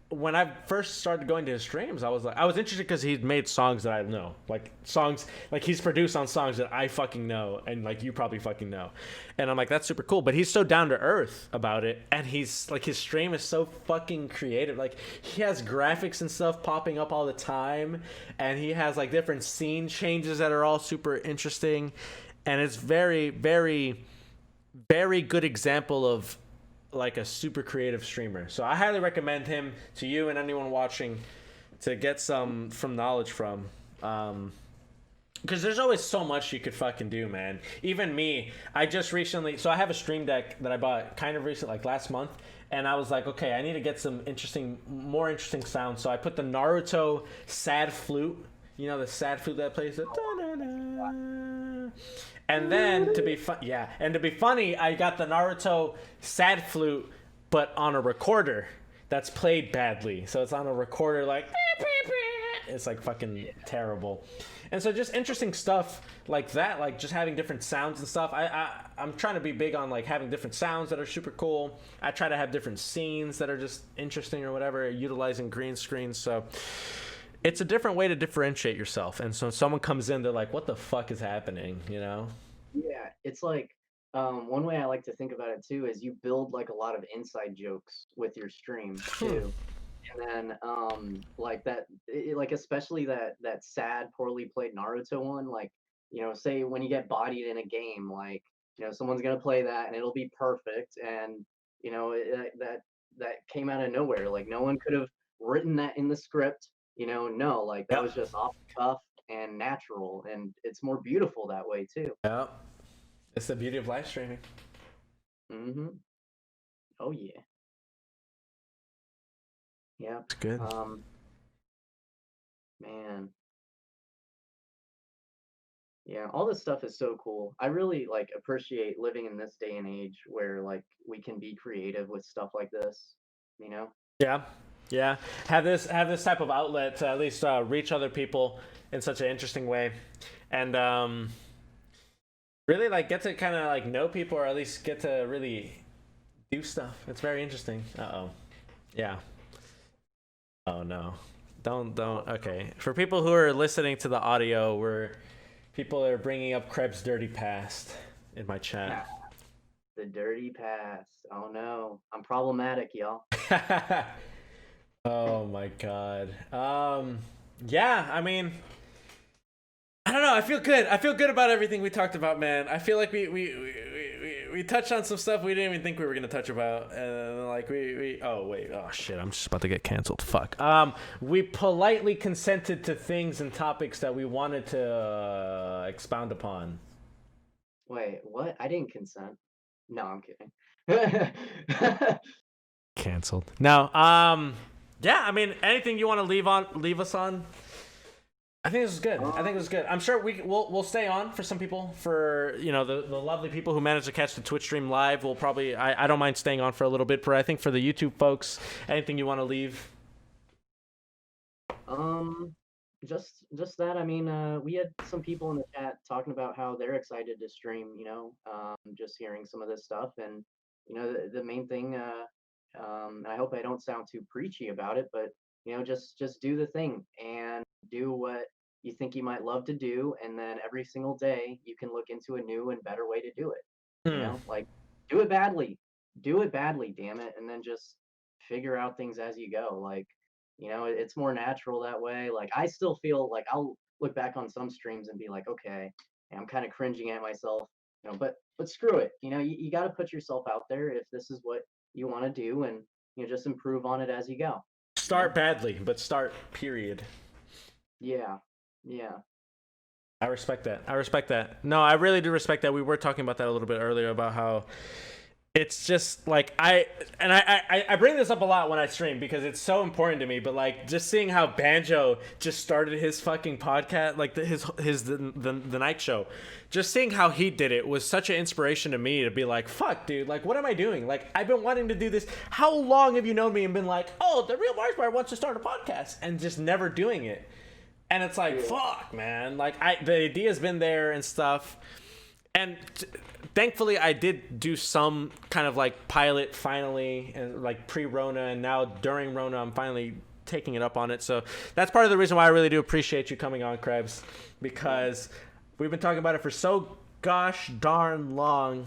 when I first started going to his streams, I was interested because he'd made songs that I know, like songs like he's produced on songs that I fucking know, and like you probably fucking know, and I'm like, that's super cool. But he's so down to earth about it, and he's like, his stream is so fucking creative. Like he has graphics and stuff popping up all the time, and he has like different scene changes that are all super interesting, and it's very, very, very good example of like a super creative streamer. So I highly recommend him to you and anyone watching to get some from knowledge from. Because there's always so much you could fucking do, man. Even me, I just recently, so I have a stream deck that I bought kind of recent, like last month, and I was like, okay, I need to get some more interesting sounds. So I put the Naruto sad flute, the sad flute that plays the. And then to be funny, I got the Naruto sad flute, but on a recorder that's played badly. So it's on a recorder like it's like fucking terrible. And so just interesting stuff like that, like just having different sounds and stuff. I'm trying to be big on like having different sounds that are super cool. I try to have different scenes that are just interesting or whatever, utilizing green screens. So it's a different way to differentiate yourself. And so someone comes in, they're like, what the fuck is happening, Yeah, it's like one way I like to think about it too is you build like a lot of inside jokes with your stream too. And then like like especially that sad, poorly played Naruto one, like, say when you get bodied in a game, like, someone's gonna play that and it'll be perfect, and that came out of nowhere. Like no one could have written that in the script. No, like that Yep. was just off the cuff and natural, and it's more beautiful that way too. Yep. It's the beauty of live streaming. Mm-hmm. Oh yeah. Yeah. It's good. Man. Yeah, all this stuff is so cool. I really like appreciate living in this day and age where like we can be creative with stuff like this, you know? Yeah, yeah. Have this type of outlet to at least reach other people in such an interesting way, and really like get to kind of like know people, or at least get to really do stuff. It's very interesting. Uh-oh. Yeah. Oh no. Don't. Okay. For people who are listening to the audio, people are bringing up Krebs' dirty past in my chat. The dirty past. Oh no. I'm problematic, y'all. Oh my god. Yeah, I mean, I don't know. I feel good. I feel good about everything we talked about, man. I feel like we touched on some stuff we didn't even think we were gonna touch about, and like we oh wait, oh shit, I'm just about to get canceled. Fuck. We politely consented to things and topics that we wanted to expound upon. Wait, what? I didn't consent. No, I'm kidding. Canceled. No. Yeah. I mean, anything you want to leave us on? I think this is good. I think this is good. I'm sure we'll stay on for some people. For the lovely people who managed to catch the Twitch stream live, we'll probably I don't mind staying on for a little bit. I think for the YouTube folks, anything you want to leave? Just that. I mean, we had some people in the chat talking about how they're excited to stream. Just hearing some of this stuff, and the main thing. And I hope I don't sound too preachy about it, but just do the thing and do what you think you might love to do, and then every single day you can look into a new and better way to do it. Like do it badly, damn it, and then just figure out things as you go. Like it's more natural that way. Like I still feel like I'll look back on some streams and be like, okay, I'm kind of cringing at myself, but screw it. You got to put yourself out there if this is what you want to do, and just improve on it as you go. Start badly, but start, period. Yeah. I respect that. No, I really do respect that. We were talking about that a little bit earlier about how it's just like I bring this up a lot when I stream because it's so important to me. But like just seeing how Banjo just started his fucking podcast, like the night show, just seeing how he did it was such an inspiration to me to be like, fuck, dude, like what am I doing? Like I've been wanting to do this. How long have you known me and been like, oh, the Real Marzbar wants to start a podcast, and just never doing it? And it's like, fuck, man. Like the idea's been there and stuff. And thankfully, I did do some kind of like pilot finally, and like pre-Rona, and now during Rona, I'm finally taking it up on it. So that's part of the reason why I really do appreciate you coming on, Krebs, because we've been talking about it for so gosh darn long.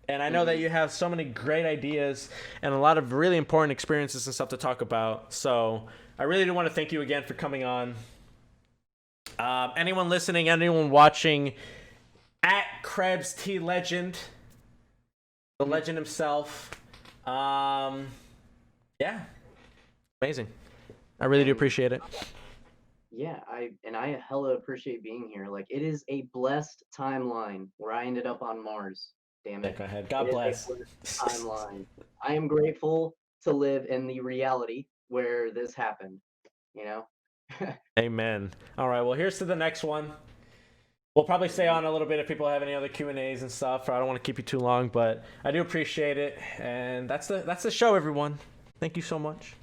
And I know that you have so many great ideas and a lot of really important experiences and stuff to talk about. So I really do want to thank you again for coming on. Anyone listening, anyone watching, at KrebsTLegend, the legend himself. Yeah, amazing. I really do appreciate it. Yeah, I hella appreciate being here. Like it is a blessed timeline where I ended up on Marz. Damn it. Go ahead. God bless. Timeline. I am grateful to live in the reality where this happened. Amen. All right. Well, here's to the next one. We'll probably stay on a little bit if people have any other Q&As and stuff. I don't want to keep you too long, but I do appreciate it. And that's the show, everyone. Thank you so much.